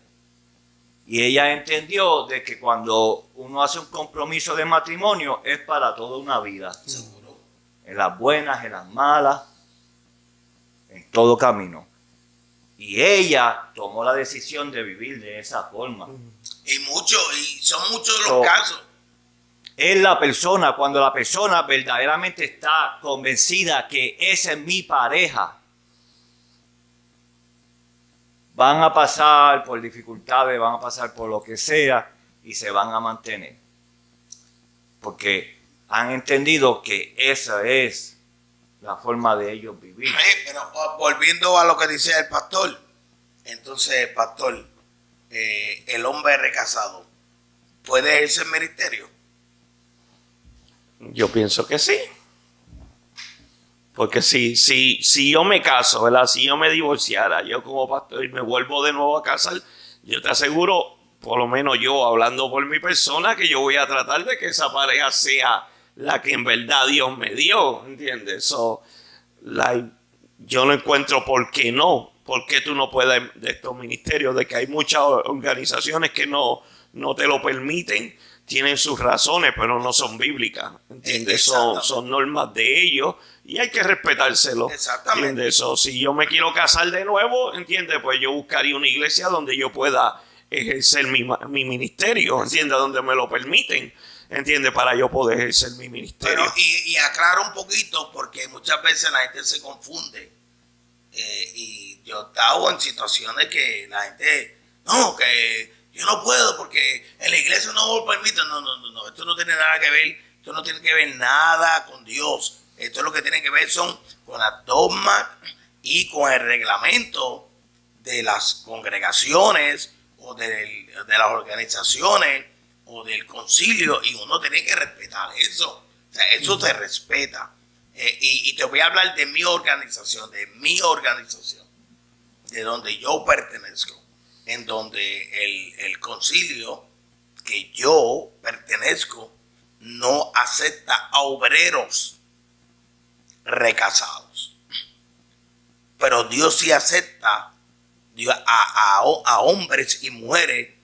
Y ella entendió de que cuando uno hace un compromiso de matrimonio es para toda una vida. seguro. En las buenas, en las malas, en todo camino. Y ella tomó la decisión de vivir de esa forma. Y son muchos los casos. Es la persona, cuando la persona verdaderamente está convencida que esa es mi pareja, van a pasar por dificultades, van a pasar por lo que sea y se van a mantener. Porque han entendido que esa es la forma de ellos vivir. Pero volviendo a lo que dice el pastor, entonces, pastor, el hombre recasado, ¿puede ejercer ministerio? Yo pienso que sí. Porque si yo me caso, ¿verdad? Si yo me divorciara, yo como pastor y me vuelvo de nuevo a casar, yo te aseguro, por lo menos yo hablando por mi persona, que yo voy a tratar de que esa pareja sea la que en verdad Dios me dio, ¿entiendes? Yo no encuentro por qué no. ¿Por qué tú no puedes de estos ministerios? De que hay muchas organizaciones que no te lo permiten. Tienen sus razones, pero no son bíblicas, ¿entiendes? Son normas de ellos y hay que respetárselo. Exactamente. ¿Entiendes? Si yo me quiero casar de nuevo, ¿entiendes? Pues yo buscaría una iglesia donde yo pueda ejercer mi ministerio, ¿entiendes? Donde me lo permiten, ¿entiendes? Para yo poder ejercer mi ministerio. Pero, y aclaro un poquito, porque muchas veces la gente se confunde. Y yo he estado en situaciones que la gente, no, que yo no puedo porque en la iglesia no lo permiten. No, esto no tiene nada que ver, esto no tiene que ver nada con Dios. Esto es lo que tiene que ver son con las dogmas y con el reglamento de las congregaciones o de las organizaciones o del concilio, y uno tiene que respetar eso. O sea, eso se respeta. Y te voy a hablar de mi organización, de donde yo pertenezco, en donde el concilio que yo pertenezco no acepta a obreros recasados. Pero Dios sí acepta a hombres y mujeres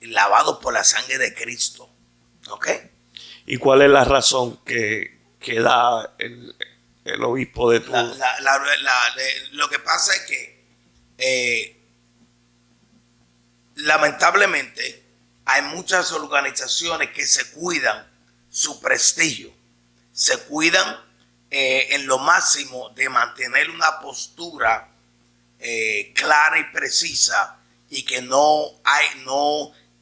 lavados por la sangre de Cristo. ¿Ok? ¿Y cuál es la razón que da el obispo de tu... Lo que pasa es que lamentablemente hay muchas organizaciones que se cuidan su prestigio, se cuidan en lo máximo de mantener una postura clara y precisa y que no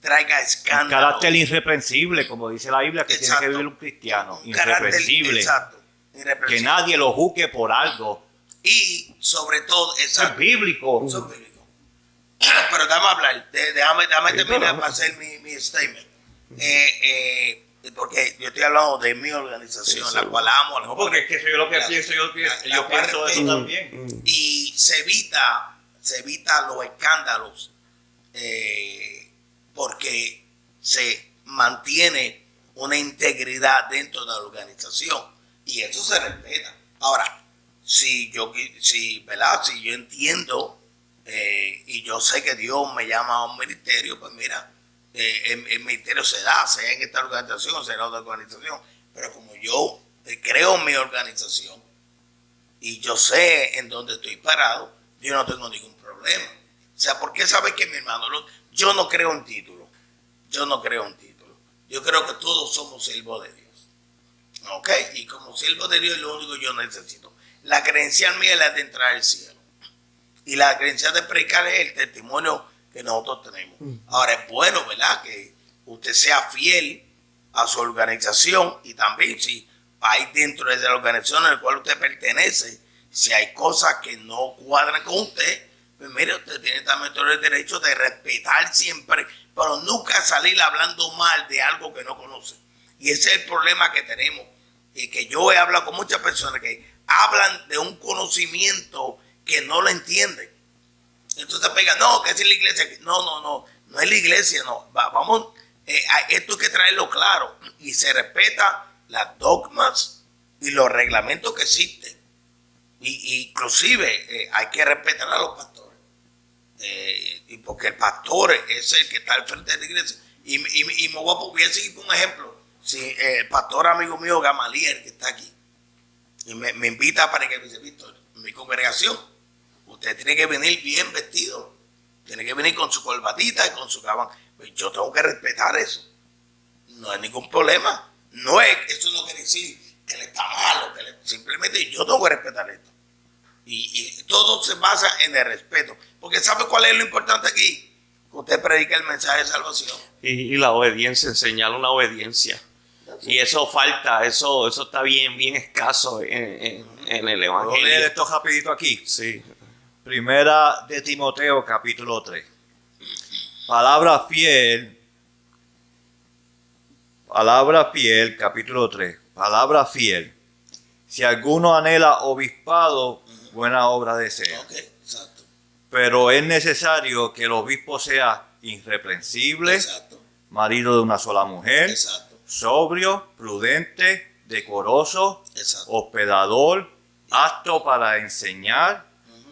traiga escándalo. Un carácter irreprensible, como dice la Biblia, que Exacto. tiene que vivir un cristiano. Un carácter, Irreprensible. exacto, Que irreprensible. nadie lo juzgue por algo. Y sobre todo, Eso es exacto, bíblico. eso es bíblico. Pero déjame hablar, déjame Sí, terminar pero- para hacer mi statement. Porque yo estoy hablando de mi organización, Sí, la sí. cual amo. No, porque es que eso yo lo que La- pienso, yo la pienso parte- eso también. Y se evita los escándalos porque se mantiene una integridad dentro de la organización y eso se respeta. Ahora, si yo entiendo y yo sé que Dios me llama a un ministerio, pues mira, el ministerio se da, sea en esta organización, sea en otra organización, pero como yo creo en mi organización y yo sé en dónde estoy parado, yo no tengo ningún problema. O sea, porque sabes que mi hermano, yo no creo en título, yo creo que todos somos siervos de Dios, ¿ok? Y como siervo de Dios es lo único que yo necesito. La credencial mía es la de entrar al cielo. Y la creencia de predicar es el testimonio que nosotros tenemos. Ahora es bueno, ¿verdad? Que usted sea fiel a su organización y también si hay dentro de la organización a la cual usted pertenece, si hay cosas que no cuadran con usted, pues mire, usted tiene también todo el derecho de respetar siempre, pero nunca salir hablando mal de algo que no conoce. Y ese es el problema que tenemos. Y que yo he hablado con muchas personas que hablan de un conocimiento que no lo entienden. Entonces pegan, no, que es la iglesia. No es la iglesia, no. Vamos, esto hay que traerlo claro. Y se respeta las dogmas y los reglamentos que existen. Y inclusive hay que respetar a los pastores. Y porque el pastor es el que está al frente de la iglesia. Y me voy a seguir con un ejemplo. Si el pastor amigo mío Gamaliel, que está aquí, y me invita para que me dice, Víctor, en mi congregación, usted tiene que venir bien vestido, tiene que venir con su corbatita y con su gabán. Pues yo tengo que respetar eso. No hay ningún problema. Eso no quiere decir que le está malo, simplemente yo tengo que respetar esto. Y todo se basa en el respeto. Porque ¿sabe cuál es lo importante aquí? Que usted predica el mensaje de salvación. Y la obediencia, enseñar una obediencia. Y eso falta, eso está bien escaso en el ¿Puedo leer Evangelio. esto rapidito aquí? Sí. Primera de Timoteo, capítulo 3. Palabra fiel, capítulo 3. Palabra fiel. Si alguno anhela obispado, buena obra desea. Ok, exacto. Pero es necesario que el obispo sea irreprensible, Exacto. marido de una sola mujer, Exacto. sobrio, prudente, decoroso, Exacto. hospedador, apto para enseñar,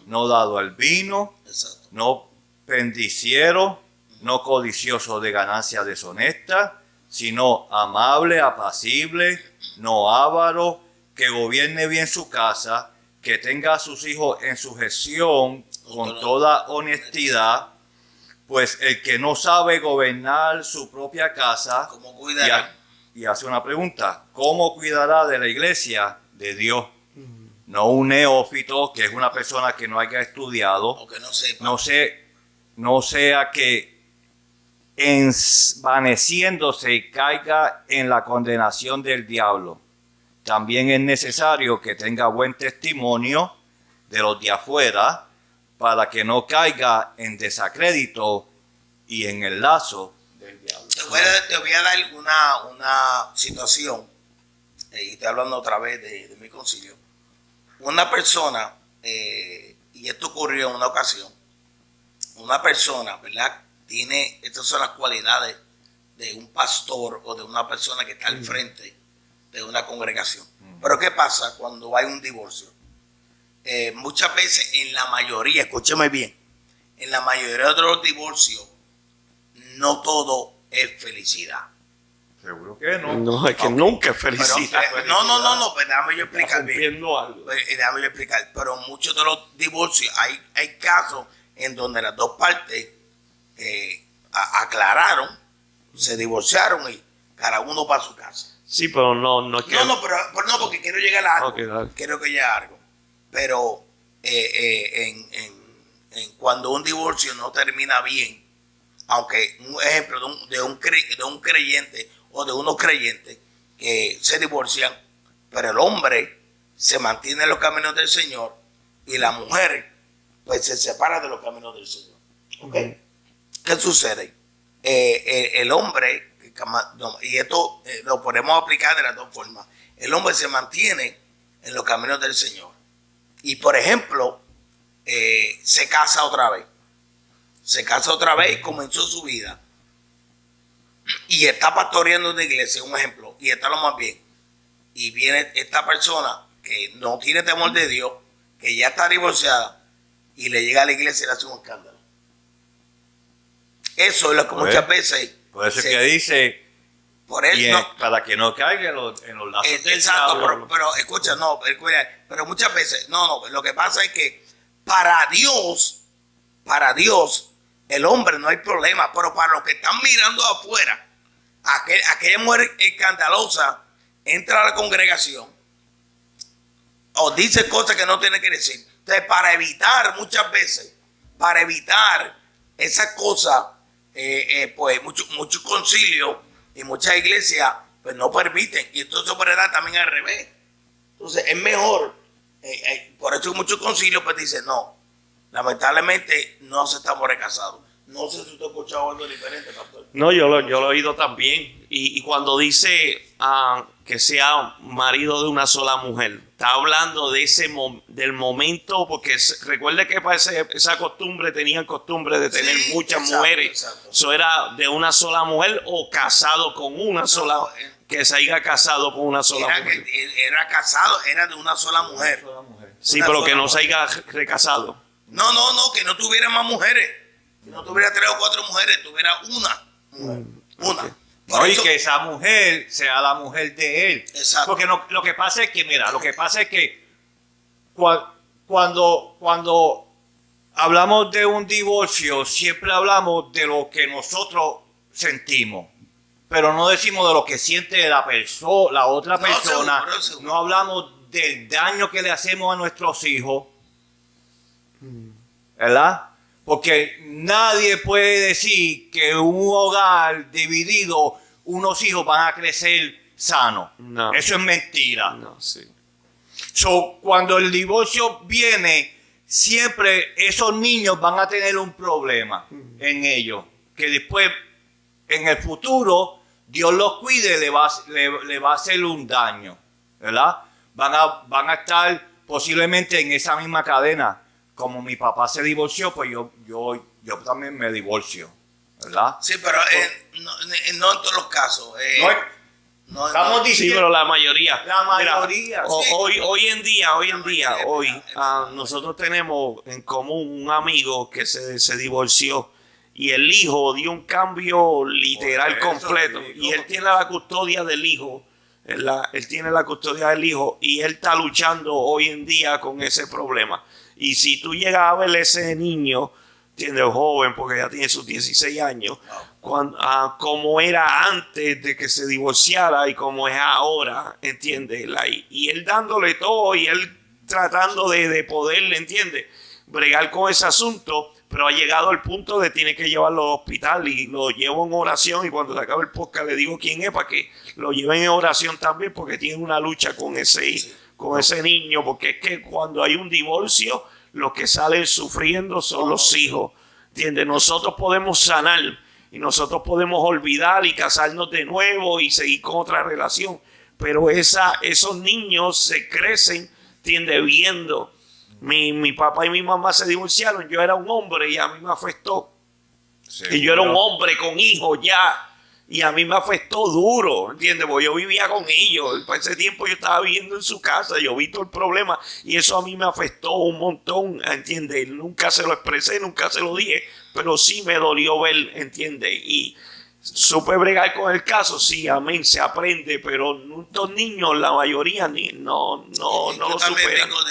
no dado al vino, Exacto. no pendiciero, no codicioso de ganancias deshonestas, sino amable, apacible, no avaro, que gobierne bien su casa, que tenga a sus hijos en sujeción con toda honestidad, pues el que no sabe gobernar su propia casa, ¿Cómo cuidará? y hace una pregunta, ¿cómo cuidará de la iglesia de Dios? No un neófito, que es una persona que no haya estudiado, O que no sepa. no sea que envaneciéndose caiga en la condenación del diablo. También es necesario que tenga buen testimonio de los de afuera para que no caiga en desacrédito y en el lazo del diablo. Te voy a dar una situación, y estoy hablando otra vez de mi concilio. Una persona, y esto ocurrió en una ocasión, una persona, ¿verdad? Estas son las cualidades de un pastor o de una persona que está al frente de una congregación. Pero ¿qué pasa cuando hay un divorcio? Muchas veces, en la mayoría, escúcheme bien, en la mayoría de los divorcios, no todo es felicidad. Seguro que no. No, es que nunca es Pero, felicidad. no, pues déjame yo explicar bien. Rompiendo algo. Déjame yo explicar. Pero muchos de los divorcios, hay casos en donde las dos partes aclararon se divorciaron y cada uno para su casa. Sí, pero no es que... No, pero no, porque quiero llegar a algo. Ok, dale. Quiero que llegue a algo. Pero cuando un divorcio no termina bien, aunque un ejemplo de un creyente o de unos creyentes que se divorcian, pero el hombre se mantiene en los caminos del Señor y la mujer pues se separa de los caminos del Señor. ¿Okay? ¿Qué sucede? El hombre, y esto lo podemos aplicar de las dos formas, el hombre se mantiene en los caminos del Señor y por ejemplo se casa otra vez y comenzó su vida y está pastoreando una iglesia, un ejemplo, y está lo más bien, y viene esta persona que no tiene temor de Dios, que ya está divorciada y le llega a la iglesia y le hace un escándalo. Eso es lo que muchas veces... Por eso es que dice, por eso, no, para que no caiga en los lazos del exacto, diablo. pero escucha, pero muchas veces, lo que pasa es que para Dios, el hombre no hay problema, pero para los que están mirando afuera, aquella mujer escandalosa entra a la congregación o dice cosas que no tiene que decir. Entonces, para evitar muchas veces, esas cosas, pues muchos concilios y muchas iglesias pues no permiten, y entonces puede dar también al revés. Entonces es mejor, por eso muchos concilios pues dicen no, lamentablemente no aceptamos recasados. No sé si usted ha escuchado algo diferente, pastor. No, yo lo he oído también. Y cuando dice que sea marido de una sola mujer, está hablando de del momento, porque recuerde que para esa costumbre, tenían costumbre de tener muchas mujeres. Exacto. Eso era de una sola mujer o casado con una sola, que se haya casado con una sola mujer. Era casado, era de una sola mujer. Sí, pero que no se haya recasado. No, que no tuviera más mujeres. Que no tuviera 3 o 4 mujeres, tuviera una mujer. Una. No, y que esa mujer sea la mujer de él. Exacto. Porque lo que pasa es que, cuando hablamos de un divorcio, siempre hablamos de lo que nosotros sentimos. Pero no decimos de lo que siente la otra persona. Seguro. No hablamos del daño que le hacemos a nuestros hijos. ¿Verdad? Porque nadie puede decir que un hogar dividido, unos hijos van a crecer sanos. No. Eso es mentira. No, sí. So, cuando el divorcio viene, siempre esos niños van a tener un problema en ellos. Que después, en el futuro, Dios los cuide, le va a hacer un daño. ¿Verdad? Van a estar posiblemente en esa misma cadena. Como mi papá se divorció, pues yo también me divorcio, ¿verdad? Sí, pero no en todos los casos. Estamos diciendo... Sí, pero la mayoría. Mira, sí. Sí. Hoy en día, nosotros tenemos en común un amigo que se divorció y el hijo dio un cambio literal completo. Sí, y él tiene la custodia del hijo. Él tiene la custodia del hijo y él está luchando hoy en día con ese problema. Y si tú llegas a ver ese niño, ¿entiendes? Joven, porque ya tiene sus 16 años, como era antes de que se divorciara y como es ahora, ¿entiendes? Y él dándole todo y él tratando de poder, ¿entiendes? Bregar con ese asunto, pero ha llegado al punto de tiene que llevarlo al hospital y lo llevo en oración y cuando se acabe el podcast le digo quién es para que lo lleven en oración también porque tiene una lucha con ese niño, porque es que cuando hay un divorcio, los que salen sufriendo son los hijos, ¿entiendes? Nosotros podemos sanar y nosotros podemos olvidar y casarnos de nuevo y seguir con otra relación, pero esos niños se crecen, ¿entiendes? Viendo. Mi papá y mi mamá se divorciaron, yo era un hombre y a mí me afectó. Y yo era un hombre con hijos ya. Y a mí me afectó duro, ¿entiendes? Porque yo vivía con ellos. Por ese tiempo yo estaba viviendo en su casa, yo vi todo el problema. Y eso a mí me afectó un montón, ¿entiendes? Nunca se lo expresé, nunca se lo dije. Pero sí me dolió ver, ¿entiendes? Y supe bregar con el caso, sí, amén, se aprende. Pero estos niños, la mayoría, no lo superan. Yo también vengo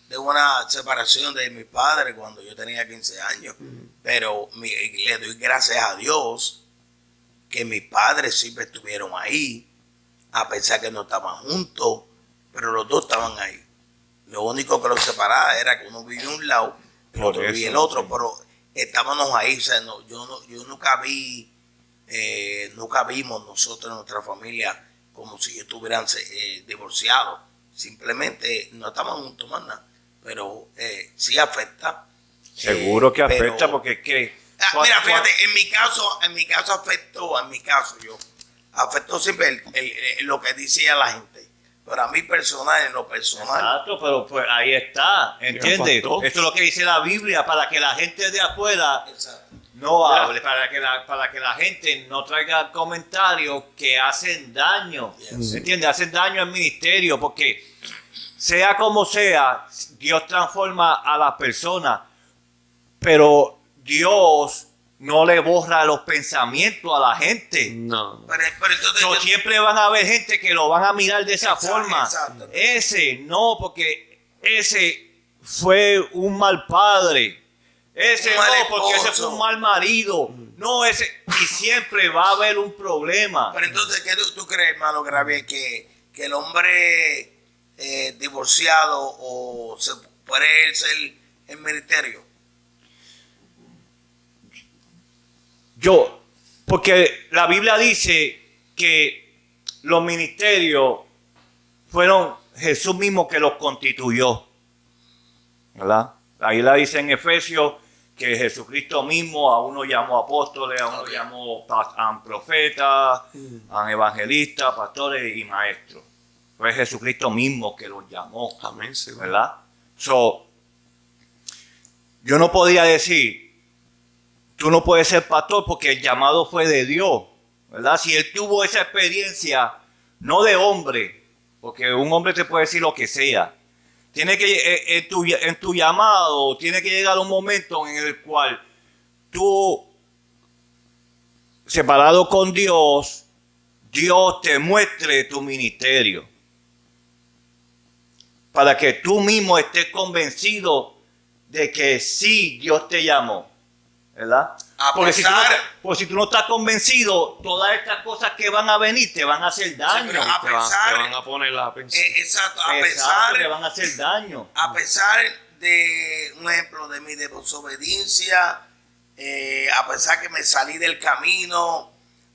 de una separación de mi padre cuando yo tenía 15 años. Pero le doy gracias a Dios que mis padres siempre estuvieron ahí, a pesar que no estaban juntos, pero los dos estaban ahí. Lo único que los separaba era que uno vivía un lado, el otro vivía el otro, pero estábamos ahí. O sea, yo nunca vimos nosotros en nuestra familia como si estuvieran divorciados. Simplemente no estaban juntos más nada, pero sí afecta. Seguro que afecta, porque es que... Mira, fíjate, en mi caso afectó siempre lo que decía la gente. Pero a mí personal, en lo personal. Exacto, pero pues ahí está, ¿entiendes? Esto es lo que dice la Biblia, para que la gente de afuera no hable, para que la gente no traiga comentarios que hacen daño, ¿entiendes? Hacen daño al ministerio, porque sea como sea, Dios transforma a las personas, pero Dios no le borra los pensamientos a la gente. No. Pero entonces Siempre van a haber gente que lo van a mirar de esa forma. Exacto. Ese no, porque ese fue un mal padre. Ese Un mal no, porque ese esposo. fue un mal marido. No, ese. Y siempre va a haber un problema. Pero entonces, ¿qué tú crees, hermano Gabriel, que el hombre divorciado o se puede ejercer el ministerio? Porque la Biblia dice que los ministerios fueron Jesús mismo que los constituyó, ¿verdad? Ahí la dice en Efesios que Jesucristo mismo a uno llamó apóstoles, a uno llamó a profetas, a evangelistas, pastores y maestros. Fue Jesucristo mismo que los llamó. Amén, sí. ¿Verdad? Yo no podía decir, tú no puedes ser pastor porque el llamado fue de Dios, ¿verdad? Si él tuvo esa experiencia, no de hombre, porque un hombre te puede decir lo que sea. Tiene que, en tu llamado, tiene que llegar un momento en el cual tú, separado con Dios, Dios te muestre tu ministerio. Para que tú mismo estés convencido de que sí, Dios te llamó. ¿Verdad? Porque si tú no estás convencido, todas estas cosas que van a venir te van a hacer daño. Sí, Te van a poner la pensar. Exacto, te van a hacer daño. A pesar de, un ejemplo, de mi desobediencia, a pesar que me salí del camino,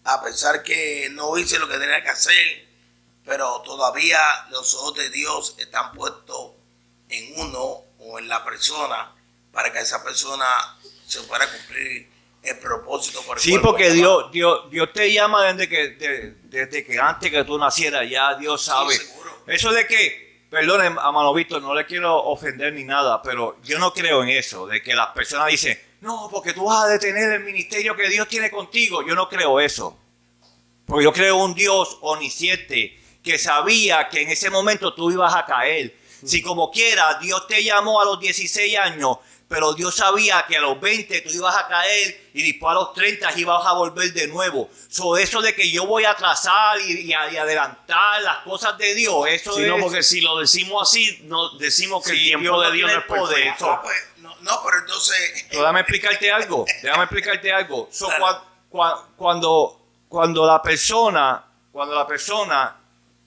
a pesar que no hice lo que tenía que hacer, pero todavía los ojos de Dios están puestos en uno o en la persona para que esa persona se pueda cumplir el propósito por el Sí, cual porque fue Dios te llama desde que antes que tú nacieras, ya Dios sabe. Sí, seguro. Eso de que, perdone, hermano Víctor, no le quiero ofender ni nada, pero yo no creo en eso, de que las personas dicen, no, porque tú vas a detener el ministerio que Dios tiene contigo. Yo no creo eso. Porque yo creo en un Dios omnisciente que sabía que en ese momento tú ibas a caer. Si como quiera, Dios te llamó a los 16 años, pero Dios sabía que a los 20 tú ibas a caer y después a los 30 ibas a volver de nuevo. Eso de que yo voy a atrasar y adelantar las cosas de Dios, eso Sí, es... no, porque si lo decimos así, no decimos que Sí, el tiempo de Dios no tiene es perfecto. No, pues, pero entonces... Déjame explicarte algo. Cuando la persona,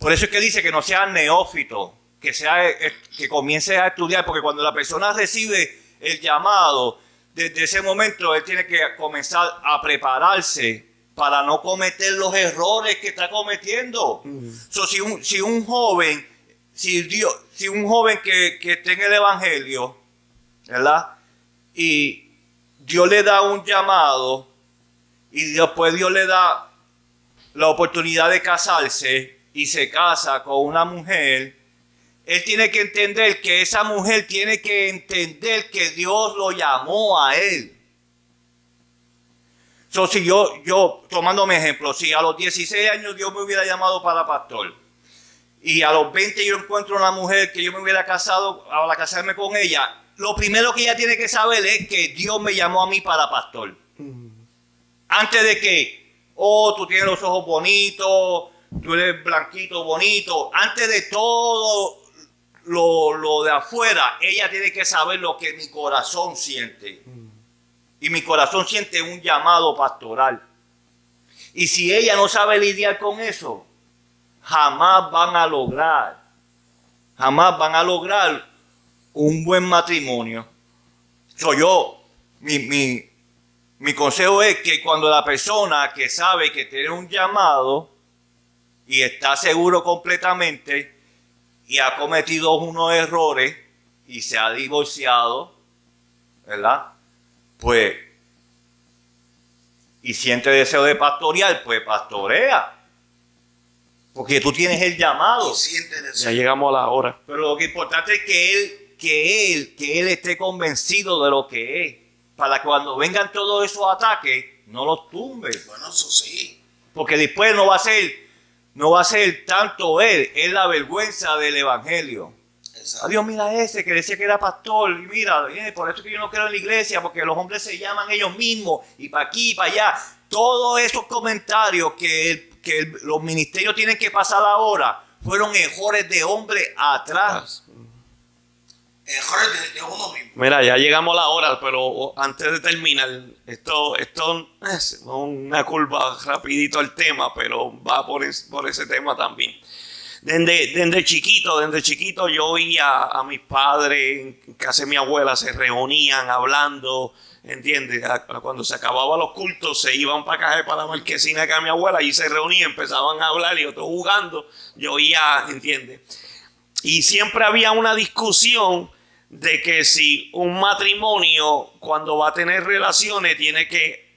por eso es que dice que no sea neófito, que comience a estudiar, porque cuando la persona recibe el llamado, desde ese momento él tiene que comenzar a prepararse para no cometer los errores que está cometiendo. Si un joven que esté en el evangelio, ¿verdad? Y Dios le da un llamado y después Dios le da la oportunidad de casarse y se casa con una mujer, él tiene que entender que esa mujer tiene que entender que Dios lo llamó a él. Si yo tomando mi ejemplo, si a los 16 años Dios me hubiera llamado para pastor y a los 20 yo encuentro una mujer que yo me hubiera casado, al casarme con ella, lo primero que ella tiene que saber es que Dios me llamó a mí para pastor. Antes de que, tú tienes los ojos bonitos, tú eres blanquito, bonito, antes de todo lo de afuera, ella tiene que saber lo que mi corazón siente. Y mi corazón siente un llamado pastoral. Y si ella no sabe lidiar con eso, jamás van a lograr un buen matrimonio. Mi consejo es que cuando la persona que sabe que tiene un llamado y está seguro completamente y ha cometido unos errores y se ha divorciado, ¿verdad? Pues, y siente deseo de pastorear, pues pastorea. Porque tú tienes el llamado. Ya llegamos a la hora. Pero lo que es importante es que él esté convencido de lo que es. Para que cuando vengan todos esos ataques, no los tumbe. Bueno, eso sí. Porque después no va a ser tanto él, es la vergüenza del evangelio. Exacto. Adiós, mira ese que decía que era pastor. Y mira, por eso que yo no creo en la iglesia, porque los hombres se llaman ellos mismos, y para aquí y para allá. Todos esos comentarios que los ministerios tienen que pasar ahora fueron errores de hombre atrás. Errores de uno mismo. Mira, ya llegamos a la hora, pero antes de terminar, esto es una curva rapidito al tema, pero va por ese tema también. Desde chiquito yo oía a mis padres en casa de mi abuela, se reunían hablando, ¿entiendes? Cuando se acababan los cultos se iban para la marquesina de mi abuela y se reunían, empezaban a hablar y otros jugando, yo oía, ¿entiendes? Y siempre había una discusión de que si un matrimonio cuando va a tener relaciones tiene que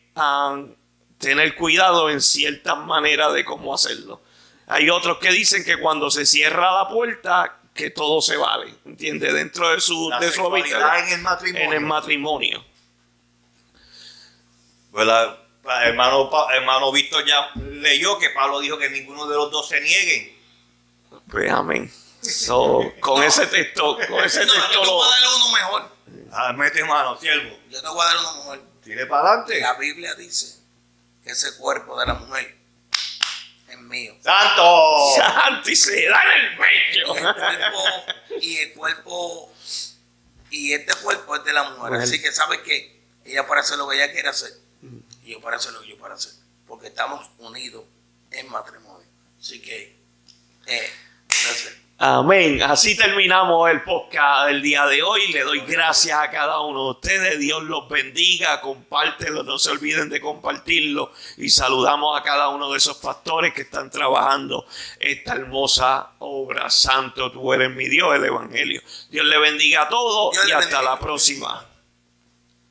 tener cuidado en ciertas maneras de cómo hacerlo. Hay otros que dicen que cuando se cierra la puerta, que todo se vale, ¿entiendes? Dentro de su habitación. En el matrimonio. Pues hermano Víctor ya leyó que Pablo dijo que ninguno de los dos se nieguen. Pues amén. Con ese texto Yo te voy a dar uno mejor. Mete mano, siervo. Yo te voy a dar uno mejor. Tire para adelante. La Biblia dice que ese cuerpo de la mujer es mío. ¡Santo! ¡Santo! Y se da en el pecho. Y este cuerpo es de la mujer. Así que sabes que ella para hacer lo que ella quiere hacer. Y yo para hacer lo que yo para hacer. Porque estamos unidos en matrimonio. Así que, gracias. Amén. Así terminamos el podcast del día de hoy. Le doy gracias a cada uno de ustedes. Dios los bendiga. Compártelo. No se olviden de compartirlo. Y saludamos a cada uno de esos pastores que están trabajando esta hermosa obra. Santo, tú eres mi Dios, el Evangelio. Dios le bendiga a todos y hasta la próxima.